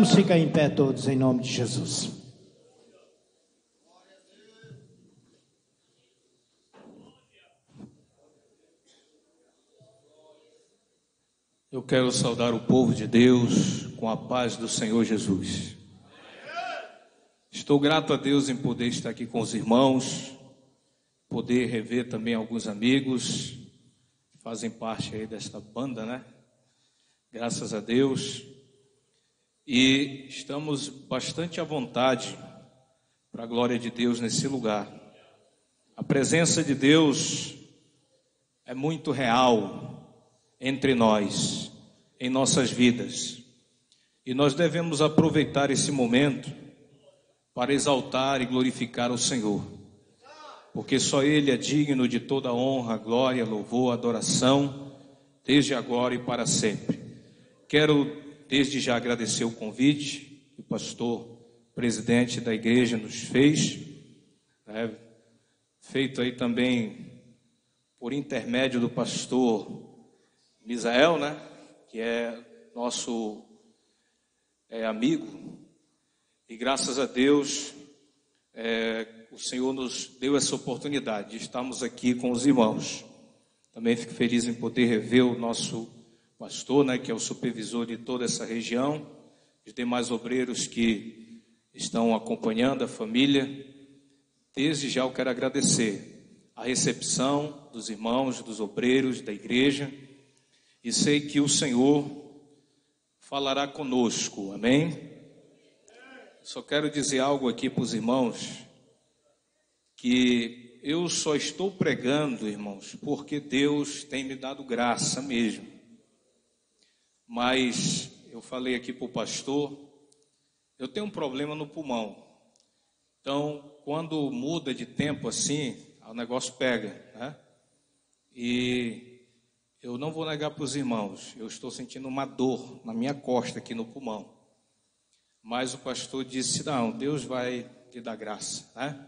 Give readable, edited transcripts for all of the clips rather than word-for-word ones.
Vamos ficar em pé todos em nome de Jesus. Eu quero saudar o povo de Deus com a paz do Senhor Jesus. Estou grato a Deus em poder estar aqui com os irmãos, poder rever também alguns amigos que fazem parte aí desta banda, né? Graças a Deus. E estamos bastante à vontade para a glória de Deus nesse lugar. A presença de Deus é muito real entre nós, em nossas vidas. E nós devemos aproveitar esse momento para exaltar e glorificar o Senhor. Porque só Ele é digno de toda honra, glória, louvor, adoração, desde agora e para sempre. Quero desde já agradecer o convite que o pastor presidente da igreja nos fez, né? Feito aí também por intermédio do pastor Misael, né? Que é nosso amigo, e graças a Deus o Senhor nos deu essa oportunidade de estarmos aqui com os irmãos. Também fico feliz em poder rever o nosso pastor, né, que é o supervisor de toda essa região, os demais obreiros que estão acompanhando a família. Desde já eu quero agradecer a recepção dos irmãos, dos obreiros da igreja, e sei que o Senhor falará conosco, amém? Só quero dizer algo aqui para os irmãos, que eu só estou pregando, irmãos, porque Deus tem me dado graça mesmo. Mas eu falei aqui para o pastor, eu tenho um problema no pulmão. Então, quando muda de tempo assim, o negócio pega, né? E eu não vou negar para os irmãos, eu estou sentindo uma dor na minha costa aqui no pulmão. Mas o pastor disse, não, Deus vai te dar graça, né?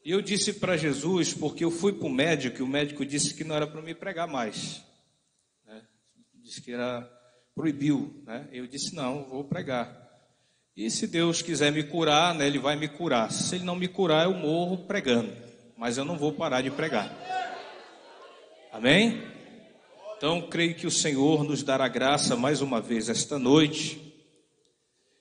E eu disse para Jesus, porque eu fui para o médico, e o médico disse que não era para me pregar mais. Disse que proibiu, né? Eu disse, não, vou pregar. E se Deus quiser me curar, né, Ele vai me curar. Se Ele não me curar, eu morro pregando. Mas eu não vou parar de pregar. Amém? Então, creio que o Senhor nos dará graça mais uma vez esta noite.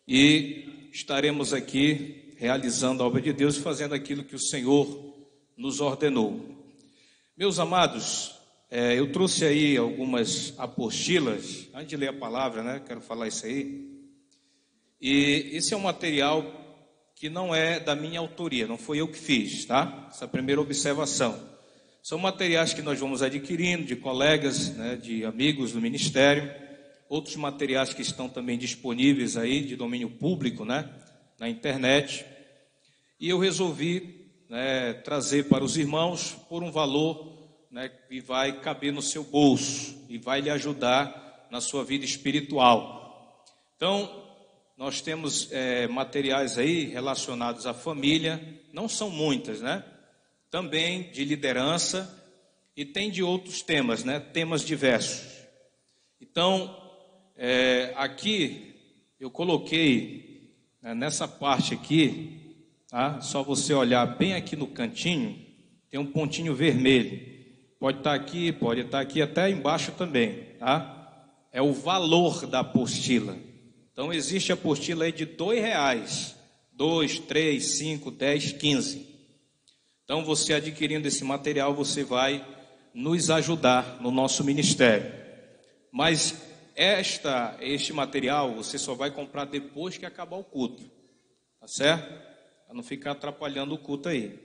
E estaremos aqui realizando a obra de Deus e fazendo aquilo que o Senhor nos ordenou. Meus amados, eu trouxe aí algumas apostilas, antes de ler a palavra, né? Quero falar isso aí. E esse é um material que não é da minha autoria, não foi eu que fiz, tá? Essa é a primeira observação. São materiais que nós vamos adquirindo de colegas, né, de amigos do ministério, outros materiais que estão também disponíveis aí de domínio público, né, na internet. E eu resolvi, né, trazer para os irmãos por um valor, né, que vai caber no seu bolso e vai lhe ajudar na sua vida espiritual. Então, nós temos materiais aí relacionados à família, não são muitas, né? Também de liderança e tem de outros temas, né? Temas diversos. Então, aqui eu coloquei, né, nessa parte aqui, tá? Só você olhar bem aqui no cantinho, tem um pontinho vermelho. Pode estar aqui, até embaixo também, tá? É o valor da apostila. Então, existe a apostila aí de R$2, 2, 3, 5, 10, 15. Então, você adquirindo esse material, você vai nos ajudar no nosso ministério. Mas este material, você só vai comprar depois que acabar o culto, tá certo? Para não ficar atrapalhando o culto aí.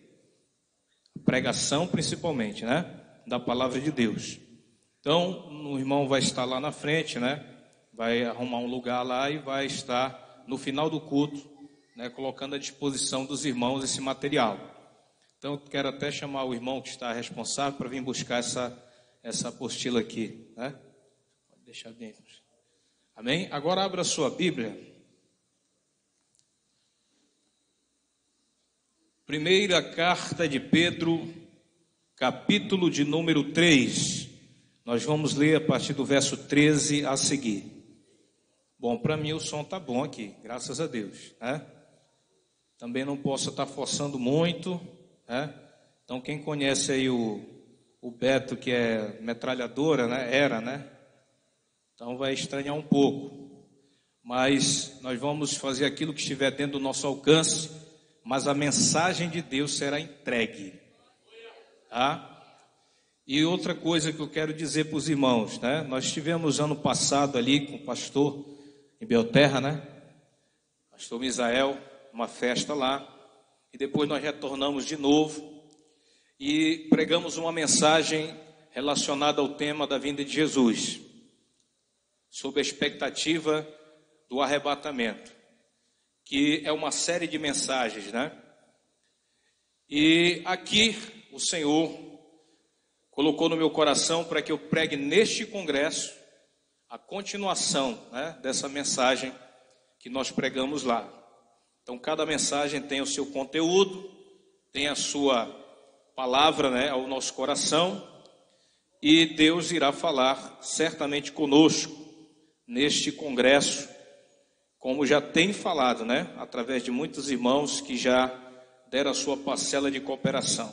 A pregação, principalmente, né? Da palavra de Deus. Então, o irmão vai estar lá na frente, né? Vai arrumar um lugar lá e vai estar no final do culto, né, colocando à disposição dos irmãos esse material. Então, eu quero até chamar o irmão que está responsável para vir buscar essa apostila aqui, né? Pode deixar dentro. Amém? Agora abra a sua Bíblia. Primeira carta de Pedro, capítulo de número 3. Nós vamos ler a partir do verso 13 a seguir. Bom, para mim o som tá bom aqui, graças a Deus, né? Também não posso estar forçando muito, né? Então quem conhece aí o Beto, que é metralhadora, né? Era, né? Então vai estranhar um pouco. Mas nós vamos fazer aquilo que estiver dentro do nosso alcance, mas a mensagem de Deus será entregue, tá? E outra coisa que eu quero dizer para os irmãos, né? Nós estivemos ano passado ali com o pastor em Belterra, né? Pastor Misael, uma festa lá. E depois nós retornamos de novo e pregamos uma mensagem relacionada ao tema da vinda de Jesus, sob a expectativa do arrebatamento, que é uma série de mensagens, né? E aqui o Senhor colocou no meu coração para que eu pregue neste congresso a continuação, né, dessa mensagem que nós pregamos lá. Então cada mensagem tem o seu conteúdo, tem a sua palavra, né, ao nosso coração, e Deus irá falar certamente conosco neste congresso, como já tem falado, né, através de muitos irmãos que já deram a sua parcela de cooperação.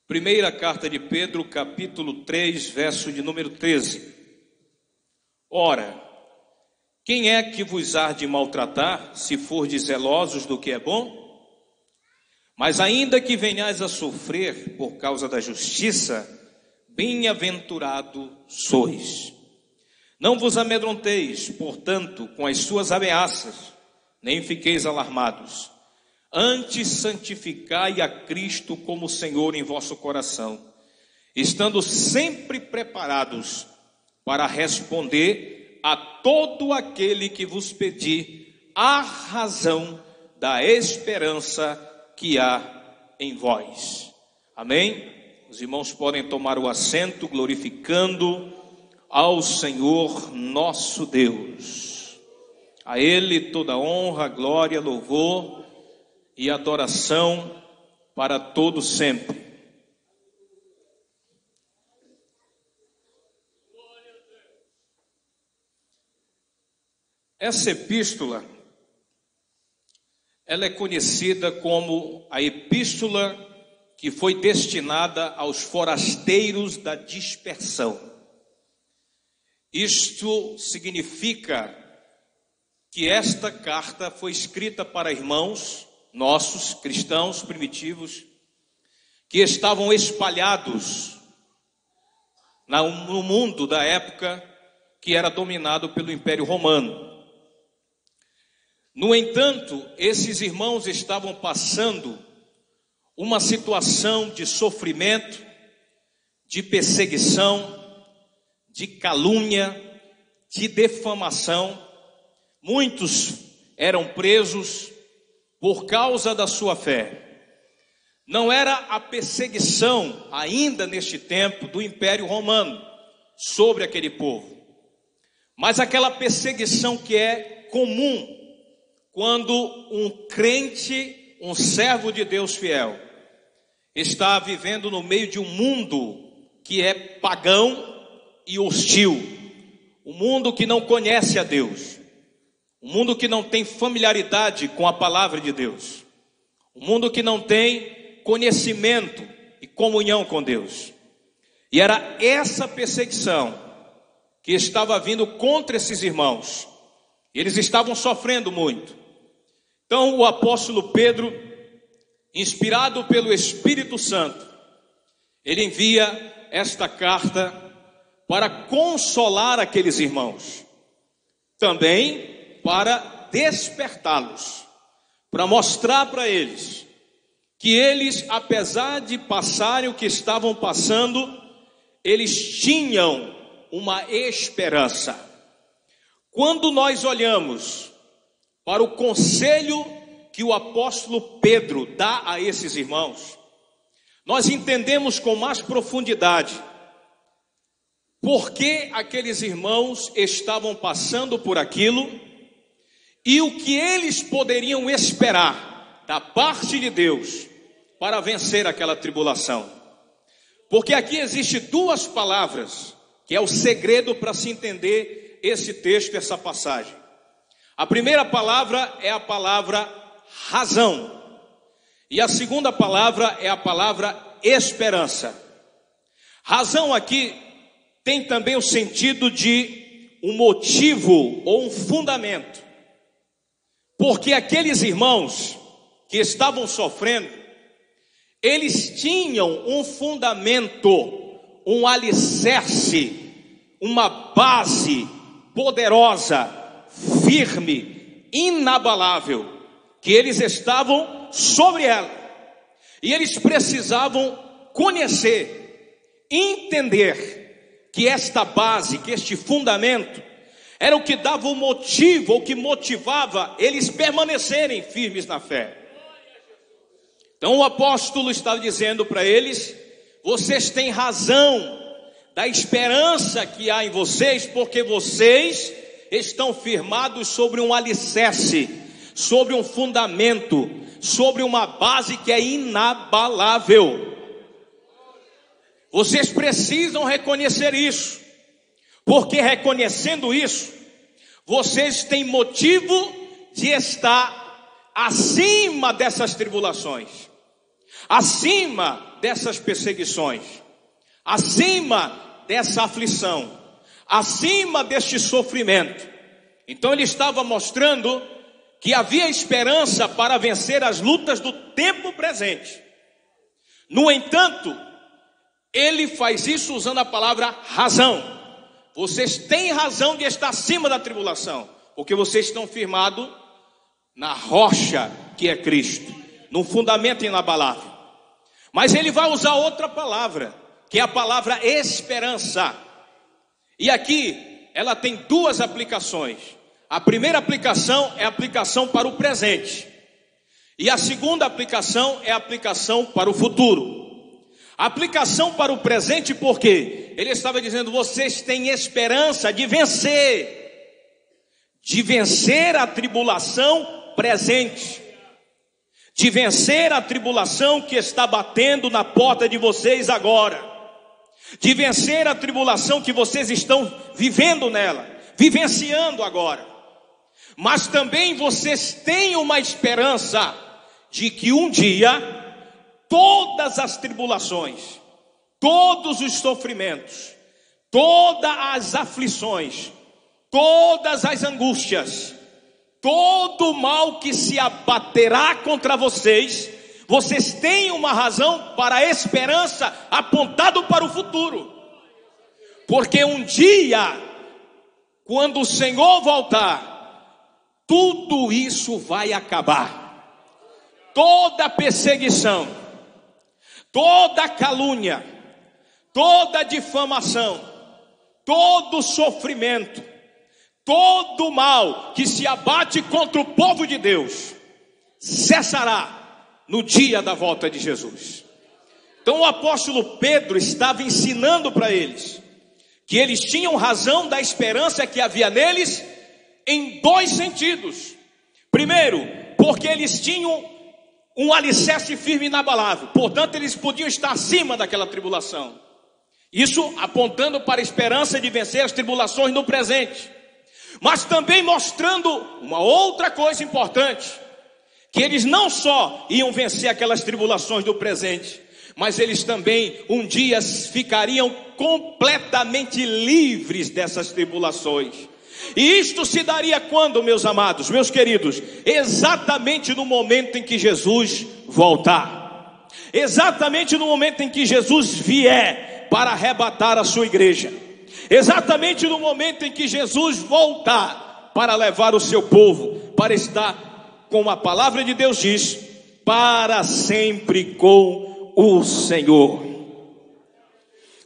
Primeira carta de Pedro, capítulo 3, verso de número 13. Ora, quem é que vos há de maltratar, se fordes zelosos do que é bom? Mas ainda que venhais a sofrer por causa da justiça, bem-aventurado sois. Não vos amedronteis, portanto, com as suas ameaças, nem fiqueis alarmados. Antes santificai a Cristo como Senhor em vosso coração, estando sempre preparados para responder a todo aquele que vos pedir a razão da esperança que há em vós. Amém? Os irmãos podem tomar o assento, glorificando ao Senhor nosso Deus. A Ele toda honra, glória, louvor e adoração para todo sempre. Essa epístola, ela é conhecida como a epístola que foi destinada aos forasteiros da dispersão. Isto significa que esta carta foi escrita para irmãos nossos, cristãos primitivos, que estavam espalhados no mundo da época que era dominado pelo Império Romano. No entanto, esses irmãos estavam passando uma situação de sofrimento, de perseguição, de calúnia, de defamação. Muitos eram presos por causa da sua fé. Não era a perseguição, ainda neste tempo, do Império Romano sobre aquele povo, mas aquela perseguição que é comum quando um crente, um servo de Deus fiel, está vivendo no meio de um mundo que é pagão e hostil, um mundo que não conhece a Deus, um mundo que não tem familiaridade com a palavra de Deus, um mundo que não tem conhecimento e comunhão com Deus. E era essa perseguição que estava vindo contra esses irmãos. Eles estavam sofrendo muito. Então o apóstolo Pedro, inspirado pelo Espírito Santo, ele envia esta carta para consolar aqueles irmãos, também para despertá-los, para mostrar para eles que eles, apesar de passarem o que estavam passando, eles tinham uma esperança. Quando nós olhamos para o conselho que o apóstolo Pedro dá a esses irmãos, nós entendemos com mais profundidade por que aqueles irmãos estavam passando por aquilo e o que eles poderiam esperar da parte de Deus para vencer aquela tribulação. Porque aqui existe duas palavras que é o segredo para se entender esse texto, essa passagem. A primeira palavra é a palavra razão. E a segunda palavra é a palavra esperança. Razão aqui tem também o sentido de um motivo ou um fundamento. Porque aqueles irmãos que estavam sofrendo, eles tinham um fundamento, um alicerce, uma base poderosa, firme, inabalável, que eles estavam sobre ela. E eles precisavam conhecer, entender que esta base, que este fundamento, era o que dava o motivo, o que motivava eles permanecerem firmes na fé. Então o apóstolo estava dizendo para eles: vocês têm razão da esperança que há em vocês, porque vocês estão firmados sobre um alicerce, sobre um fundamento, sobre uma base que é inabalável. Vocês precisam reconhecer isso, porque reconhecendo isso, vocês têm motivo de estar acima dessas tribulações, acima dessas perseguições, acima dessa aflição, acima deste sofrimento. Então ele estava mostrando que havia esperança para vencer as lutas do tempo presente. No entanto, ele faz isso usando a palavra razão. Vocês têm razão de estar acima da tribulação, porque vocês estão firmados na rocha que é Cristo, num fundamento inabalável. Mas ele vai usar outra palavra, que é a palavra esperança. E aqui ela tem duas aplicações. A primeira aplicação é a aplicação para o presente, e a segunda aplicação é a aplicação para o futuro. A aplicação para o presente, porque ele estava dizendo: vocês têm esperança de vencer a tribulação presente, de vencer a tribulação que está batendo na porta de vocês agora, de vencer a tribulação que vocês estão vivendo nela, vivenciando agora. Mas também vocês têm uma esperança de que um dia todas as tribulações, todos os sofrimentos, todas as aflições, todas as angústias, todo o mal que se abaterá contra vocês, vocês têm uma razão para a esperança apontado para o futuro. Porque um dia, quando o Senhor voltar, tudo isso vai acabar. Toda perseguição, toda calúnia, toda difamação, todo sofrimento, todo mal que se abate contra o povo de Deus, cessará no dia da volta de Jesus. Então o apóstolo Pedro estava ensinando para eles que eles tinham razão da esperança que havia neles em dois sentidos. Primeiro, porque eles tinham um alicerce firme e inabalável, portanto eles podiam estar acima daquela tribulação. Isso apontando para a esperança de vencer as tribulações no presente, mas também mostrando uma outra coisa importante, que eles não só iam vencer aquelas tribulações do presente, mas eles também um dia ficariam completamente livres dessas tribulações. E isto se daria quando, meus amados, meus queridos? Exatamente no momento em que Jesus voltar, exatamente no momento em que Jesus vier para arrebatar a sua igreja, exatamente no momento em que Jesus voltar para levar o seu povo para estar, como a palavra de Deus diz, para sempre com o Senhor.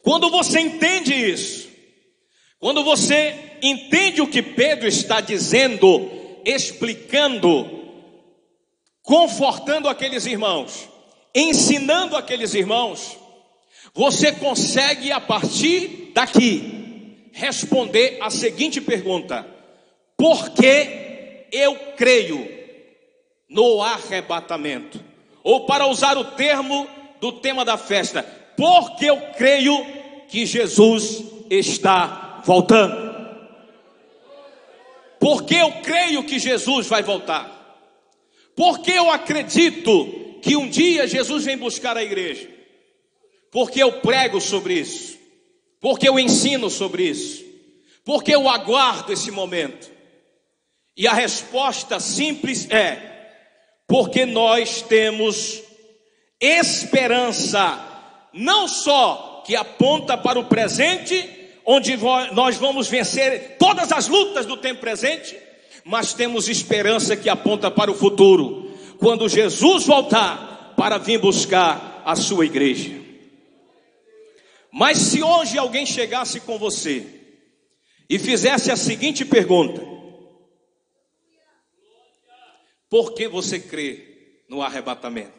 Quando você entende isso, quando você entende o que Pedro está dizendo, explicando, confortando aqueles irmãos, ensinando aqueles irmãos, você consegue a partir daqui responder a seguinte pergunta: por que eu creio no arrebatamento? Ou, para usar o termo do tema da festa, por que eu creio que Jesus está voltando? Porque eu creio que Jesus vai voltar. Porque eu acredito que um dia Jesus vem buscar a igreja. Porque eu prego sobre isso. Porque eu ensino sobre isso. Porque eu aguardo esse momento. E a resposta simples é: porque nós temos esperança, não só que aponta para o presente, onde nós vamos vencer todas as lutas do tempo presente, mas temos esperança que aponta para o futuro, quando Jesus voltar para vir buscar a sua igreja. Mas se hoje alguém chegasse com você e fizesse a seguinte pergunta: por que você crê no arrebatamento?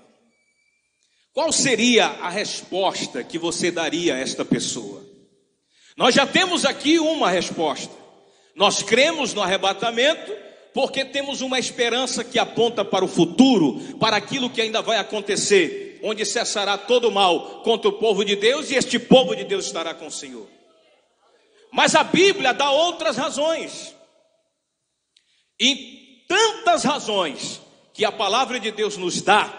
Qual seria a resposta que você daria a esta pessoa? Nós já temos aqui uma resposta. Nós cremos no arrebatamento porque temos uma esperança que aponta para o futuro, para aquilo que ainda vai acontecer, onde cessará todo o mal contra o povo de Deus, e este povo de Deus estará com o Senhor. Mas a Bíblia dá outras razões. E tantas razões que a palavra de Deus nos dá,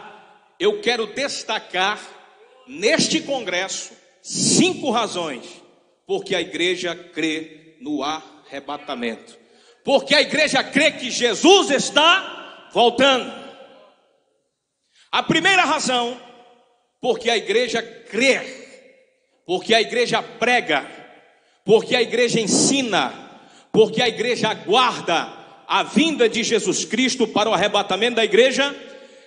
eu quero destacar neste congresso 5 razões porque a igreja crê no arrebatamento. Porque a igreja crê que Jesus está voltando. A primeira razão, porque a igreja crê, porque a igreja prega, porque a igreja ensina, porque a igreja aguarda a vinda de Jesus Cristo para o arrebatamento da igreja,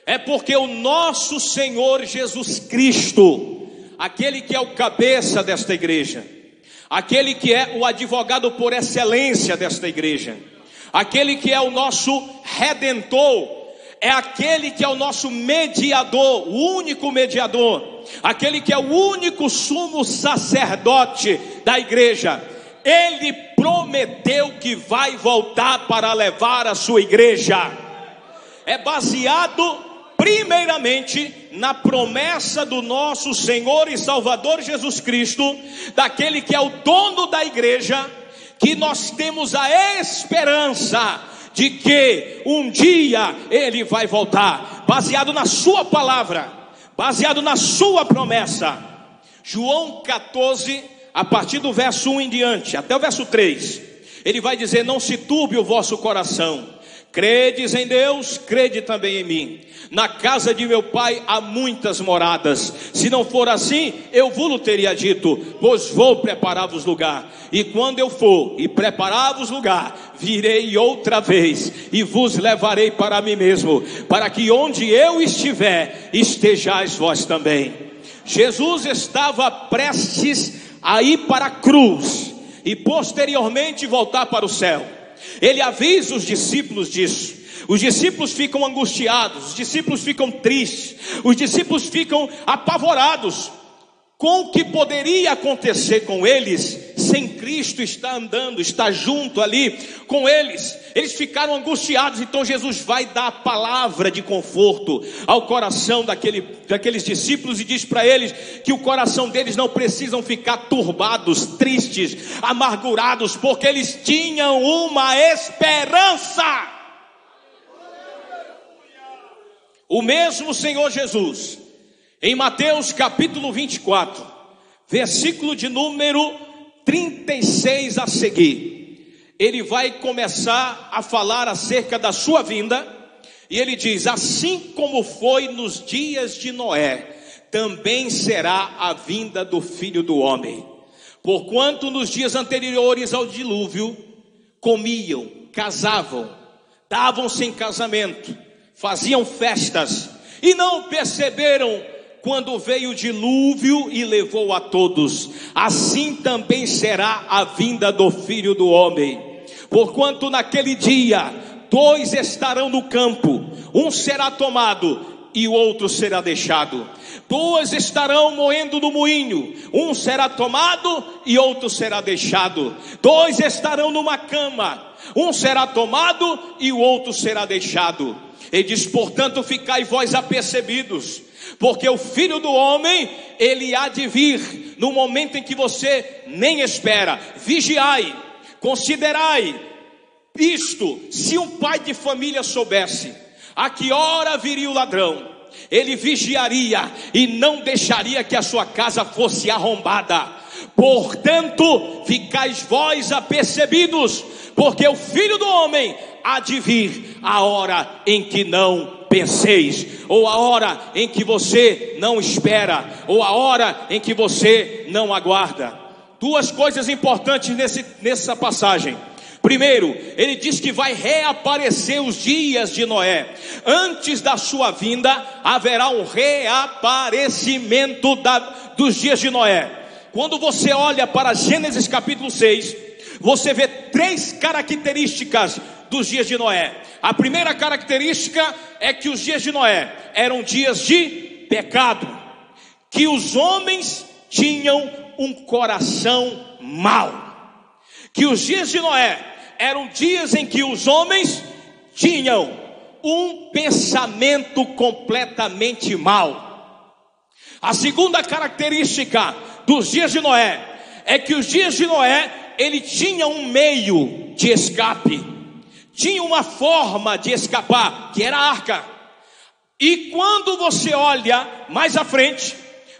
é porque o nosso Senhor Jesus Cristo, aquele que é o cabeça desta igreja, aquele que é o advogado por excelência desta igreja, aquele que é o nosso redentor, é aquele que é o nosso mediador, o único mediador, aquele que é o único sumo sacerdote da igreja. Ele prometeu que vai voltar para levar a sua igreja. É baseado primeiramente na promessa do nosso Senhor e Salvador Jesus Cristo, daquele que é o dono da igreja, que nós temos a esperança de que um dia ele vai voltar, baseado na sua palavra, baseado na sua promessa. João 14, a partir do verso 1 em diante, até o verso 3, ele vai dizer: não se turbe o vosso coração, credes em Deus, crede também em mim. Na casa de meu pai há muitas moradas. Se não for assim, eu vos teria dito, pois vou preparar-vos lugar. E quando eu for e preparar-vos lugar, virei outra vez e vos levarei para mim mesmo, para que onde eu estiver, estejais vós também. Jesus estava prestes a ir para a cruz e posteriormente voltar para o céu. Ele avisa os discípulos disso. Os discípulos ficam angustiados, os discípulos ficam tristes, os discípulos ficam apavorados com o que poderia acontecer com eles sem Cristo estar andando, estar junto ali com eles. Eles ficaram angustiados. Então Jesus vai dar a palavra de conforto ao coração daqueles discípulos e diz para eles que o coração deles não precisam ficar turbados, tristes, amargurados, porque eles tinham uma esperança. O mesmo Senhor Jesus, em Mateus capítulo 24, versículo de número 36 a seguir, ele vai começar a falar acerca da sua vinda, e ele diz: assim como foi nos dias de Noé, também será a vinda do Filho do Homem. Porquanto nos dias anteriores ao dilúvio, comiam, casavam, davam-se em casamento, faziam festas, e não perceberam quando veio o dilúvio e levou a todos. Assim também será a vinda do Filho do Homem. Porquanto naquele dia 2 estarão no campo, um será tomado e o outro será deixado. 2 estarão moendo no moinho, um será tomado e outro será deixado. 2 estarão numa cama, um será tomado e o outro será deixado. Ele diz: portanto, ficai vós apercebidos, porque o Filho do Homem, ele há de vir no momento em que você nem espera. Vigiai, considerai, Isto, se um pai de família soubesse a que hora viria o ladrão, ele vigiaria e não deixaria que a sua casa fosse arrombada. Portanto, ficais vós apercebidos, porque o Filho do Homem há de vir a hora em que não penseis, ou a hora em que você não espera, ou a hora em que você não aguarda. Duas coisas importantes nessa passagem. Primeiro, ele diz que vai reaparecer os dias de Noé. Antes da sua vinda, haverá um reaparecimento dos dias de Noé. Quando você olha para Gênesis capítulo 6, você vê 3 características dos dias de Noé. A primeira característica é que os dias de Noé eram dias de pecado, que os homens tinham um coração mau, que os dias de Noé eram dias em que os homens tinham um pensamento completamente mau. A segunda característica dos dias de Noé é que os dias de Noé, ele tinha um meio de escape, tinha uma forma de escapar, que era a arca. E quando você olha mais à frente,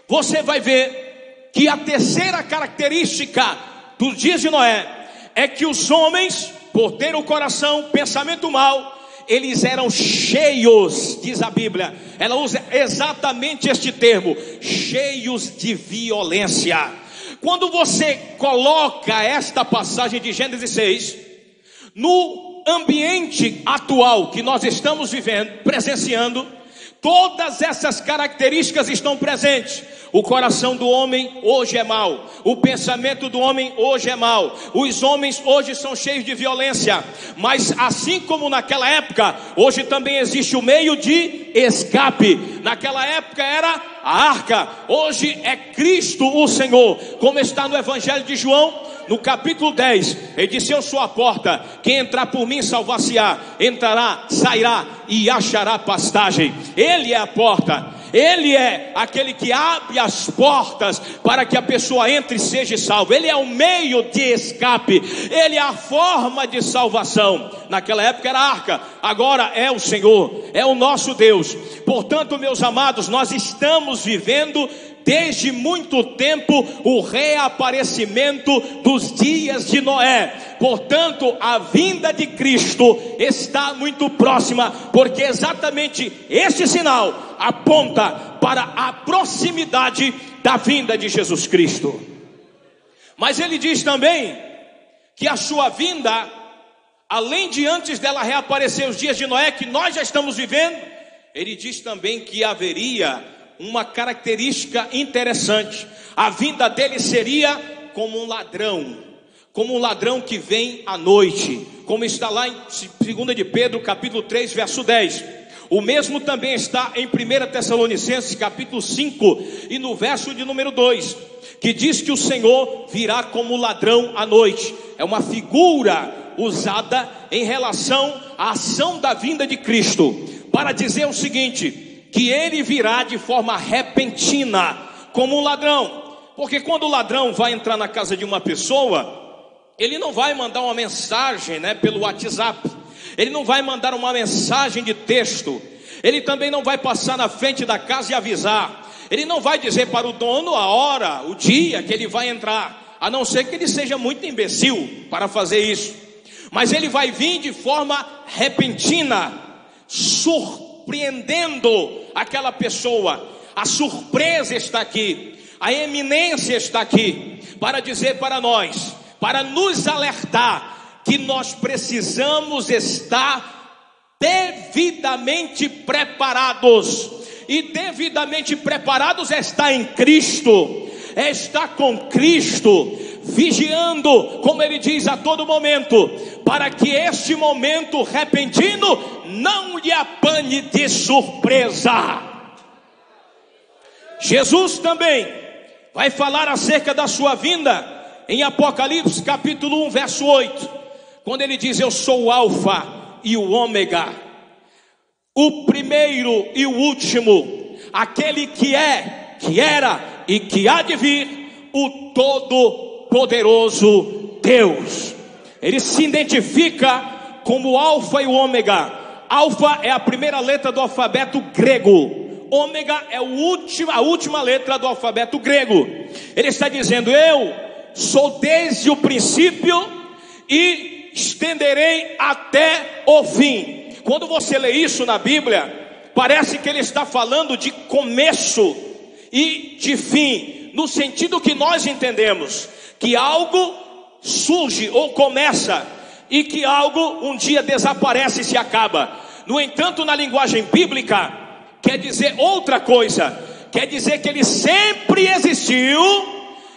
você vai ver que a terceira característica dos dias de Noé é que os homens, por ter o coração, pensamento mau, eles eram cheios, diz a Bíblia, ela usa exatamente este termo, cheios de violência. Quando você coloca esta passagem de Gênesis 6 no ambiente atual que nós estamos vivendo, presenciando, todas essas características estão presentes. O coração do homem hoje é mau, o pensamento do homem hoje é mau, os homens hoje são cheios de violência, mas assim como naquela época, hoje também existe o meio de escape. Naquela época era a arca, hoje é Cristo o Senhor, como está no Evangelho de João, no capítulo 10, ele disse: eu sou a porta, quem entrar por mim salvar-se-á, entrará, sairá e achará pastagem. Ele é a porta, ele é aquele que abre as portas para que a pessoa entre e seja salva. Ele é o meio de escape, ele é a forma de salvação. Naquela época era a arca, agora é o Senhor, é o nosso Deus. Portanto, meus amados, nós estamos vivendo desde muito tempo o reaparecimento dos dias de Noé. Portanto, a vinda de Cristo está muito próxima, porque exatamente este sinal aponta para a proximidade da vinda de Jesus Cristo. Mas ele diz também que a sua vinda, além de antes dela reaparecer os dias de Noé que nós já estamos vivendo, ele diz também que haveria uma característica interessante. A vinda dele seria como um ladrão que vem à noite, como está lá em 2 de Pedro capítulo 3 verso 10. O mesmo também está em 1 Tessalonicenses capítulo 5 e no verso de número 2, que diz que o Senhor virá como ladrão à noite. É uma figura usada em relação à ação da vinda de Cristo, para dizer o seguinte: que ele virá de forma repentina, como um ladrão. Porque quando o ladrão vai entrar na casa de uma pessoa, ele não vai mandar uma mensagem, pelo WhatsApp, ele não vai mandar uma mensagem de texto, ele também não vai passar na frente da casa e avisar, ele não vai dizer para o dono a hora, o dia que ele vai entrar, a não ser que ele seja muito imbecil para fazer isso. Mas ele vai vir de forma repentina, surpreendendo aquela pessoa. A surpresa está aqui, a eminência está aqui, para dizer para nós, para nos alertar, que nós precisamos estar devidamente preparados, e devidamente preparados é estar em Cristo, é estar com Cristo, vigiando, como ele diz, a todo momento, para que este momento repentino não lhe apanhe de surpresa. Jesus também vai falar acerca da sua vinda em Apocalipse capítulo 1 verso 8, quando ele diz: eu sou o Alfa e o Ômega, o primeiro e o último, aquele que é, que era e que há de vir, o Todo-Poderoso Deus. Ele se identifica como Alfa e o Ômega. Alfa é a primeira letra do alfabeto grego, Ômega é a última letra do alfabeto grego. Ele está dizendo: eu sou desde o princípio e estenderei até o fim. Quando você lê isso na Bíblia, parece que ele está falando de começo e de fim, no sentido que nós entendemos, que algo surge ou começa e que algo um dia desaparece e se acaba. No entanto, na linguagem bíblica, quer dizer outra coisa. Quer dizer que ele sempre existiu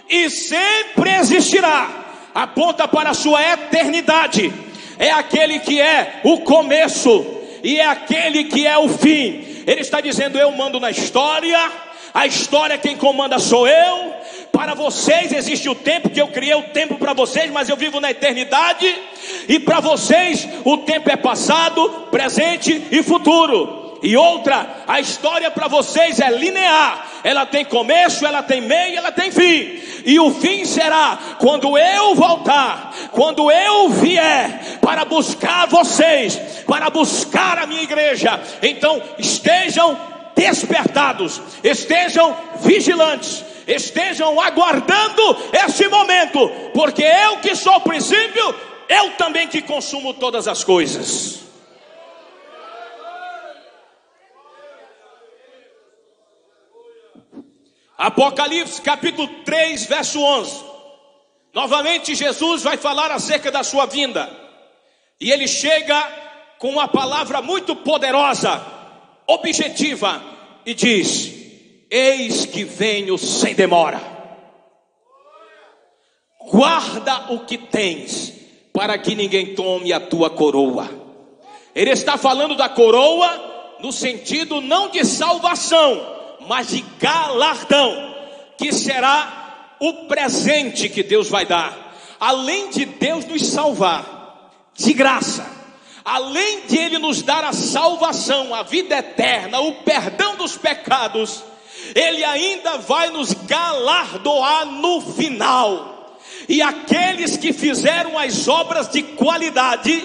e sempre existirá. Aponta para a sua eternidade. É aquele que é o começo e é aquele que é o fim. Ele está dizendo: eu mando na história, a história quem comanda sou eu. Para vocês existe o tempo, que eu criei o tempo para vocês, mas eu vivo na eternidade. E para vocês o tempo é passado, presente e futuro. E outra, a história para vocês é linear. Ela tem começo, ela tem meio, ela tem fim. E o fim será quando eu voltar, quando eu vier para buscar vocês, para buscar a minha igreja. Então estejam despertados, estejam vigilantes, estejam aguardando esse momento, porque eu que sou o princípio, eu também que consumo todas as coisas. Apocalipse capítulo 3 verso 11. Novamente Jesus vai falar acerca da sua vinda. E ele chega com uma palavra muito poderosa, objetiva, e diz: eis que venho sem demora. Guarda o que tens, para que ninguém tome a tua coroa. Ele está falando da coroa no sentido não de salvação, mas de galardão, que será o presente que Deus vai dar. Além de Deus nos salvar de graça, além de Ele nos dar a salvação, a vida eterna, o perdão dos pecados, Ele ainda vai nos galardoar no final. E aqueles que fizeram as obras de qualidade,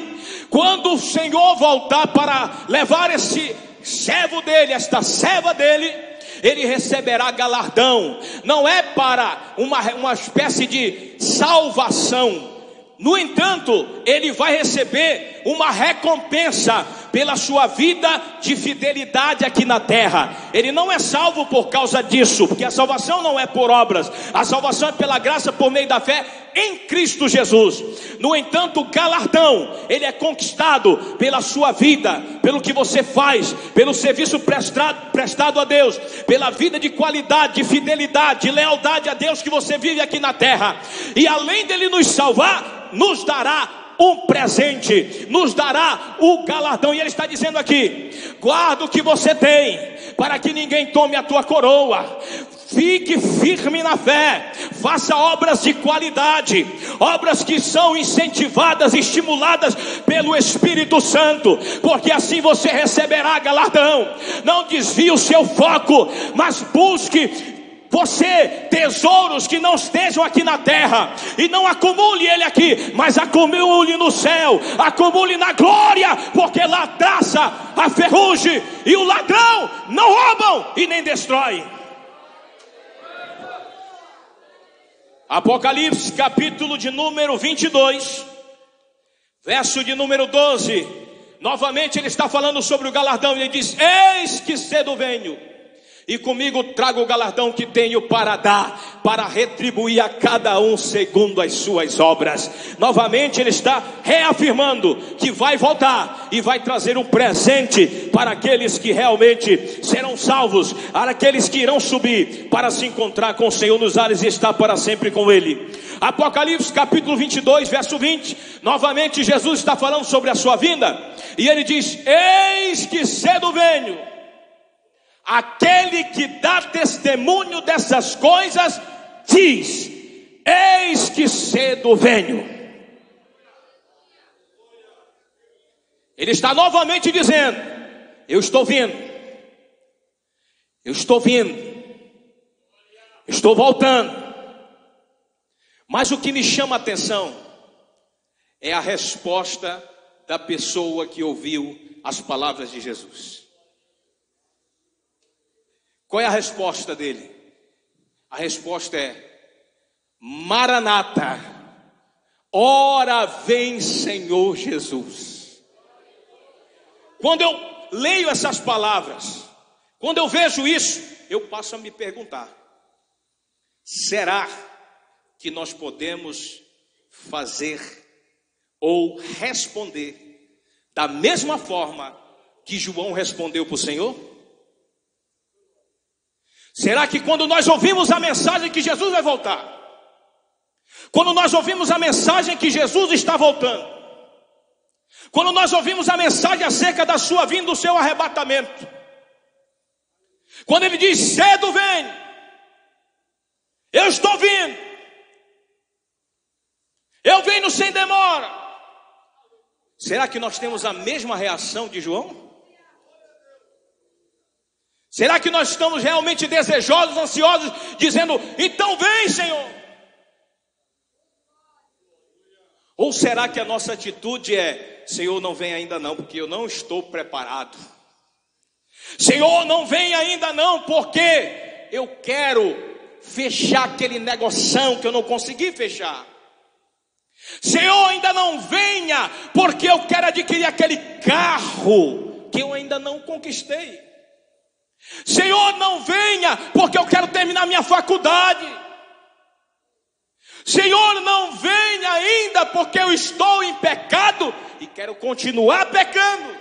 quando o Senhor voltar para levar esse servo dele, esta serva dele, ele receberá galardão. Não é para uma espécie de salvação. No entanto, ele vai receber uma recompensa pela sua vida de fidelidade aqui na terra. Ele não é salvo por causa disso, porque a salvação não é por obras. A salvação é pela graça por meio da fé em Cristo Jesus. No entanto, o galardão, ele é conquistado pela sua vida, pelo que você faz, pelo serviço prestado a Deus, pela vida de qualidade, de fidelidade, de lealdade a Deus que você vive aqui na terra. E além dele nos salvar, nos dará um presente, nos dará o galardão. E ele está dizendo aqui: guarda o que você tem, para que ninguém tome a tua coroa. Fique firme na fé, faça obras de qualidade, obras que são incentivadas, estimuladas pelo Espírito Santo, porque assim você receberá galardão. Não desvie o seu foco, mas busque você tesouros que não estejam aqui na terra, e não acumule ele aqui, mas acumule no céu, acumule na glória, porque lá traça a ferrugem e o ladrão não roubam e nem destroem. Apocalipse capítulo de número 22, verso de número 12. Novamente ele está falando sobre o galardão. Ele diz: eis que cedo venho, e comigo trago o galardão que tenho para dar, para retribuir a cada um segundo as suas obras. Novamente ele está reafirmando que vai voltar e vai trazer um presente para aqueles que realmente serão salvos, para aqueles que irão subir para se encontrar com o Senhor nos ares e estar para sempre com Ele. Apocalipse capítulo 22 verso 20. Novamente Jesus está falando sobre a sua vinda, e ele diz: eis que cedo venho. Aquele que dá testemunho dessas coisas diz: eis que cedo venho. Ele está novamente dizendo: eu estou vindo, eu estou vindo, estou voltando. Mas o que me chama a atenção é a resposta da pessoa que ouviu as palavras de Jesus. Qual é a resposta dele? A resposta é: Maranata, ora vem Senhor Jesus. Quando eu leio essas palavras, quando eu vejo isso, eu passo a me perguntar: será que nós podemos fazer ou responder da mesma forma que João respondeu para o Senhor? Será que quando nós ouvimos a mensagem que Jesus vai voltar, quando nós ouvimos a mensagem que Jesus está voltando, quando nós ouvimos a mensagem acerca da sua vinda, do seu arrebatamento, quando ele diz: cedo vem, eu estou vindo, eu venho sem demora, será que nós temos a mesma reação de João? Será que nós estamos realmente desejosos, ansiosos, dizendo: então vem, Senhor? Ou será que a nossa atitude é: Senhor, não vem ainda não, porque eu não estou preparado. Senhor, não vem ainda não, porque eu quero fechar aquele negoção que eu não consegui fechar. Senhor, ainda não venha, porque eu quero adquirir aquele carro que eu ainda não conquistei. Senhor, não venha, porque eu quero terminar minha faculdade. Senhor, não venha ainda, porque eu estou em pecado e quero continuar pecando.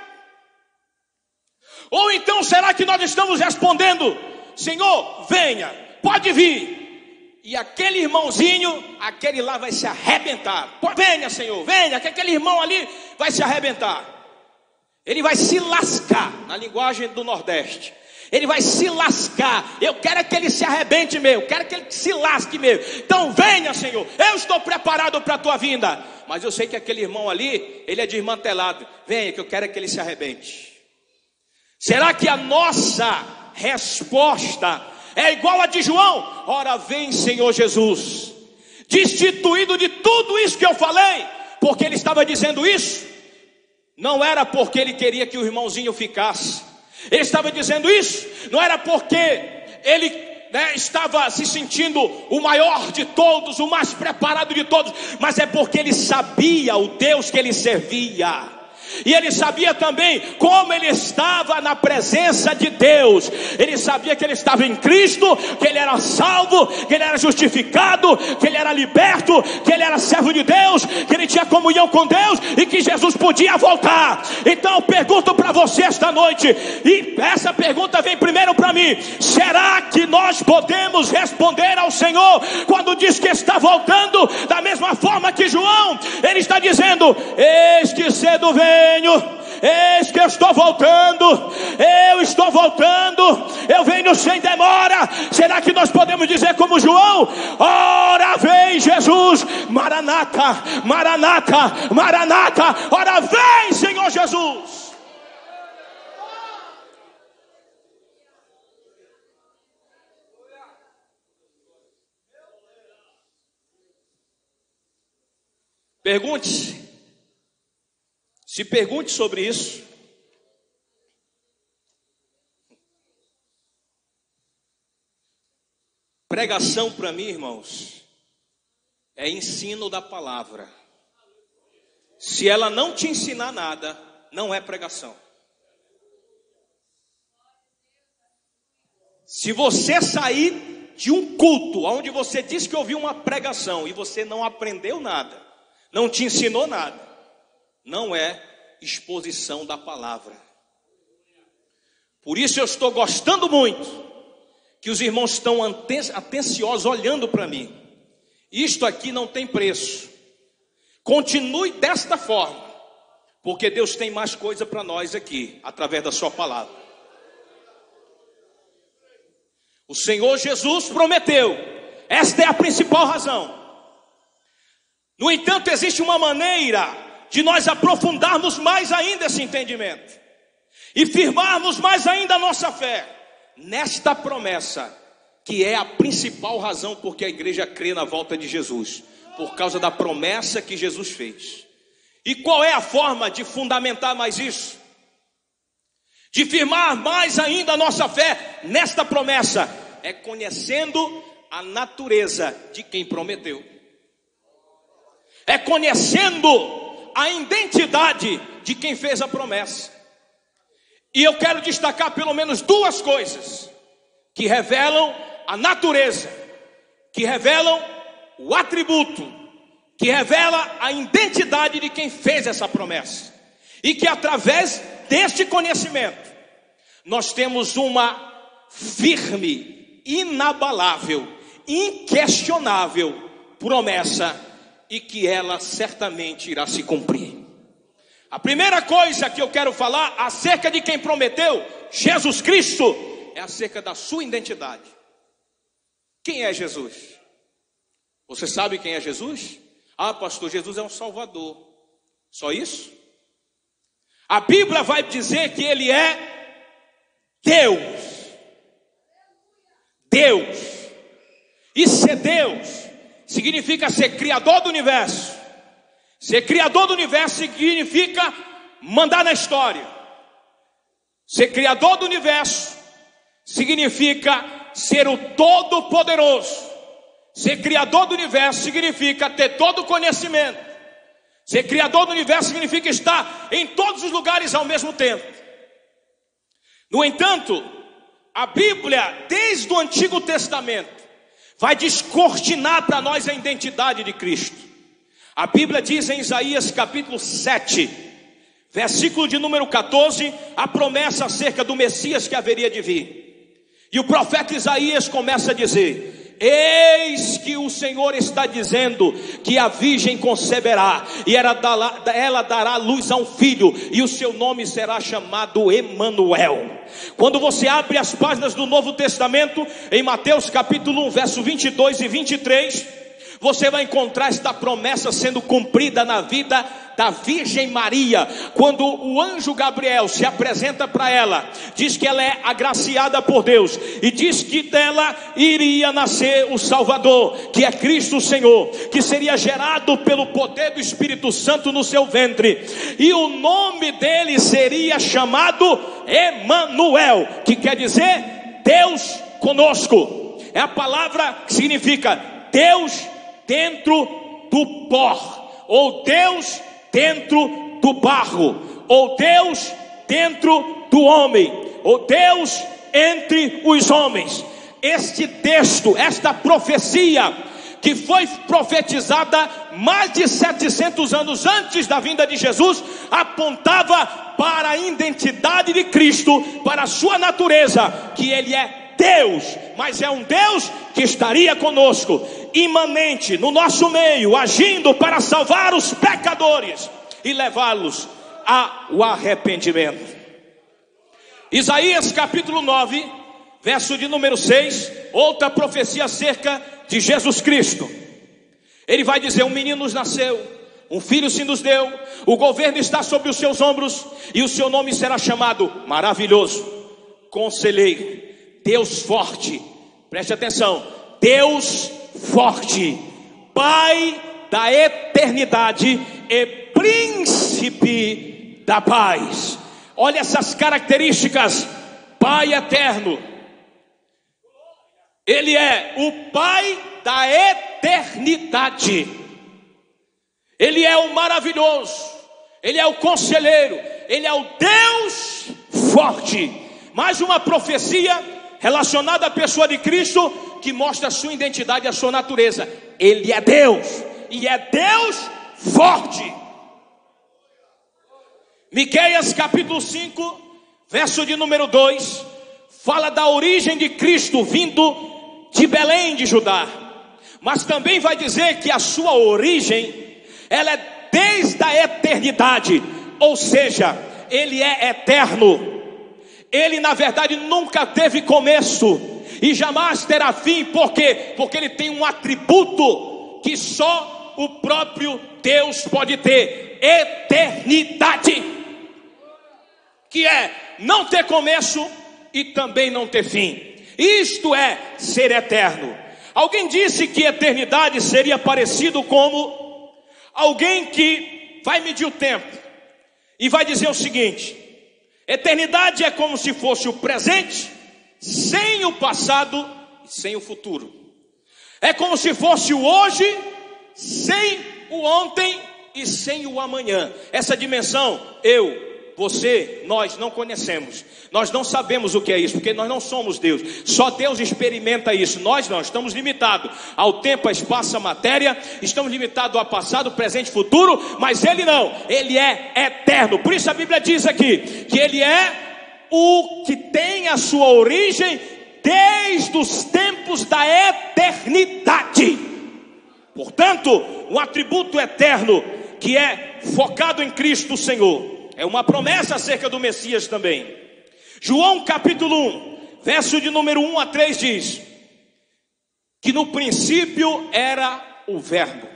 Ou então será que nós estamos respondendo: Senhor, venha, pode vir, e aquele irmãozinho, aquele lá vai se arrebentar. Venha, Senhor, venha, que aquele irmão ali vai se arrebentar, ele vai se lascar, na linguagem do Nordeste. Ele vai se lascar. Eu quero que ele se arrebente mesmo, quero que ele se lasque mesmo. Então venha, Senhor, eu estou preparado para a tua vinda. Mas eu sei que aquele irmão ali, ele é desmantelado. Venha, que eu quero que ele se arrebente. Será que a nossa resposta é igual a de João? Ora vem, Senhor Jesus, destituído de tudo isso que eu falei. Porque ele estava dizendo isso, não era porque ele queria que o irmãozinho ficasse. Ele estava dizendo isso, não era porque ele estava se sentindo o maior de todos, o mais preparado de todos, mas é porque ele sabia o Deus que ele servia. E ele sabia também como ele estava na presença de Deus. Ele sabia que ele estava em Cristo, que ele era salvo, que ele era justificado, que ele era liberto, que ele era servo de Deus, que ele tinha comunhão com Deus e que Jesus podia voltar. Então eu pergunto para você esta noite, e essa pergunta vem primeiro para mim: será que nós podemos responder ao Senhor quando diz que está voltando da mesma forma que João? Ele está dizendo: eis que cedo vem, eis que eu estou voltando, eu venho sem demora. Será que nós podemos dizer como João: ora vem Jesus, Maranata, Maranata, Maranata, ora vem Senhor Jesus? Pergunte-se, se pergunte sobre isso. Pregação para mim, irmãos, é ensino da palavra. Se ela não te ensinar nada, não é pregação. Se você sair de um culto onde você disse que ouviu uma pregação e você não aprendeu nada, não te ensinou nada, não é exposição da palavra. Por isso eu estou gostando muito que os irmãos estão atenciosos olhando para mim. Isto aqui não tem preço. Continue desta forma, porque Deus tem mais coisa para nós aqui, através da sua palavra. O Senhor Jesus prometeu, esta é a principal razão. No entanto, existe uma maneira de nós aprofundarmos mais ainda esse entendimento e firmarmos mais ainda a nossa fé nesta promessa, que é a principal razão porque a igreja crê na volta de Jesus, por causa da promessa que Jesus fez. E qual é a forma de fundamentar mais isso? De firmar mais ainda a nossa fé nesta promessa? É conhecendo a natureza de quem prometeu. É conhecendo a identidade de quem fez a promessa. E eu quero destacar pelo menos duas coisas que revelam a natureza, que revelam o atributo, que revela a identidade de quem fez essa promessa. E que através deste conhecimento, nós temos uma firme, inabalável, inquestionável promessa, e que ela certamente irá se cumprir. A primeira coisa que eu quero falar acerca de quem prometeu, Jesus Cristo, é acerca da sua identidade. Quem é Jesus? Você sabe quem é Jesus? Ah, pastor, Jesus é um Salvador. Só isso? A Bíblia vai dizer que Ele é Deus. Deus. E ser Deus significa ser criador do universo. Ser criador do universo significa mandar na história. Ser criador do universo significa ser o Todo-Poderoso. Ser criador do universo significa ter todo o conhecimento. Ser criador do universo significa estar em todos os lugares ao mesmo tempo. No entanto, a Bíblia, desde o Antigo Testamento, vai descortinar para nós a identidade de Cristo. A Bíblia diz em Isaías capítulo 7, versículo de número 14, a promessa acerca do Messias que haveria de vir. E o profeta Isaías começa a dizer: eis que o Senhor está dizendo que a virgem conceberá, e ela dará luz a um filho, e o seu nome será chamado Emanuel. Quando você abre as páginas do Novo Testamento, em Mateus capítulo 1, verso 22 e 23, você vai encontrar esta promessa sendo cumprida na vida da Virgem Maria. Quando o anjo Gabriel se apresenta para ela, diz que ela é agraciada por Deus, e diz que dela iria nascer o Salvador, que é Cristo o Senhor, que seria gerado pelo poder do Espírito Santo no seu ventre, e o nome dele seria chamado Emanuel, que quer dizer Deus conosco. É a palavra que significa Deus dentro do pó, ou Deus dentro do barro, ou Deus dentro do homem, ou Deus entre os homens. Este texto, esta profecia, que foi profetizada mais de 700 anos antes da vinda de Jesus, apontava para a identidade de Cristo, para a sua natureza, que Ele é Deus, mas é um Deus que estaria conosco, imanente no nosso meio, agindo para salvar os pecadores e levá-los ao arrependimento. Isaías capítulo 9, verso de número 6, outra profecia acerca de Jesus Cristo. Ele vai dizer: um menino nos nasceu, um filho se nos deu, o governo está sobre os seus ombros, e o seu nome será chamado Maravilhoso, Conselheiro, Deus Forte. Preste atenção: Deus Forte, Pai da eternidade e Príncipe da paz. Olha essas características: Pai eterno, Ele é o Pai da eternidade, Ele é o maravilhoso, Ele é o conselheiro, Ele é o Deus forte. Mais uma profecia relacionada à pessoa de Cristo, que mostra a sua identidade e a sua natureza. Ele é Deus, e é Deus forte. Miqueias capítulo 5, verso de número 2, fala da origem de Cristo vindo de Belém de Judá, mas também vai dizer que a sua origem, ela é desde a eternidade, ou seja, Ele é eterno. Ele na verdade nunca teve começo e jamais terá fim. Por quê? Porque Ele tem um atributo que só o próprio Deus pode ter: eternidade, que é não ter começo e também não ter fim. Isto é ser eterno. Alguém disse que eternidade seria parecido como alguém que vai medir o tempo e vai dizer o seguinte: eternidade é como se fosse o presente sem o passado e sem o futuro. É como se fosse o hoje sem o ontem e sem o amanhã. Essa dimensão você, nós não conhecemos. Nós não sabemos o que é isso, porque nós não somos Deus. Só Deus experimenta isso. Nós não, estamos limitados ao tempo, ao espaço, à matéria. Estamos limitados ao passado, presente e futuro. Mas Ele não, Ele é eterno. Por isso a Bíblia diz aqui que Ele é o que tem a sua origem desde os tempos da eternidade. Portanto, um atributo eterno que é focado em Cristo Senhor. É uma promessa acerca do Messias também. João capítulo 1, verso de número 1 a 3 diz que no princípio era o Verbo,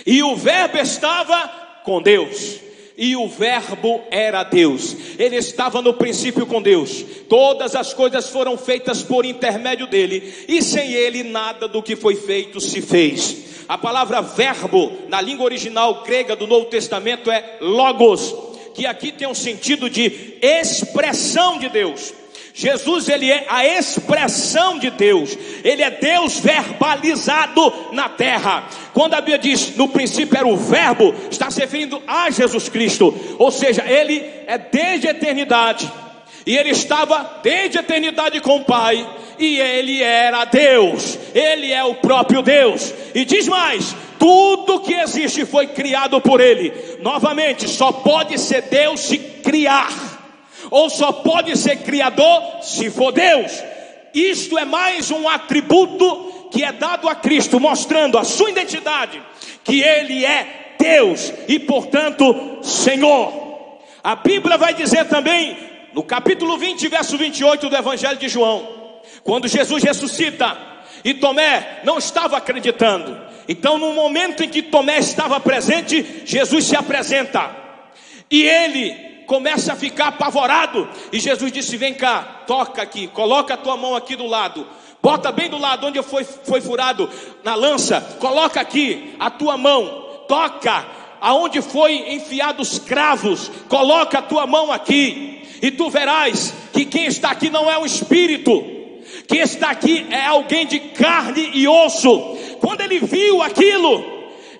e o Verbo estava com Deus, e o Verbo era Deus. Ele estava no princípio com Deus. Todas as coisas foram feitas por intermédio dele, e sem ele nada do que foi feito se fez. A palavra verbo na língua original grega do Novo Testamento é logos, que aqui tem um sentido de expressão de Deus. Jesus, ele é a expressão de Deus. Ele é Deus verbalizado na terra. Quando a Bíblia diz no princípio era o Verbo, está se referindo a Jesus Cristo. Ou seja, ele é desde a eternidade, e ele estava desde a eternidade com o Pai, e ele era Deus. Ele é o próprio Deus. E diz mais: tudo que existe foi criado por ele. Novamente, só pode ser Deus se criar, ou só pode ser criador se for Deus. Isto é mais um atributo que é dado a Cristo, mostrando a sua identidade, que ele é Deus e portanto Senhor. A Bíblia vai dizer também no capítulo 20, verso 28 do Evangelho de João, quando Jesus ressuscita e Tomé não estava acreditando. Então, no momento em que Tomé estava presente, Jesus se apresenta e ele começa a ficar apavorado. E Jesus disse: vem cá, toca aqui, coloca a tua mão aqui do lado, bota bem do lado onde foi furado na lança, coloca aqui a tua mão, toca aonde foi enfiado os cravos, coloca a tua mão aqui, e tu verás que quem está aqui não é um espírito, quem está aqui é alguém de carne e osso. Quando ele viu aquilo,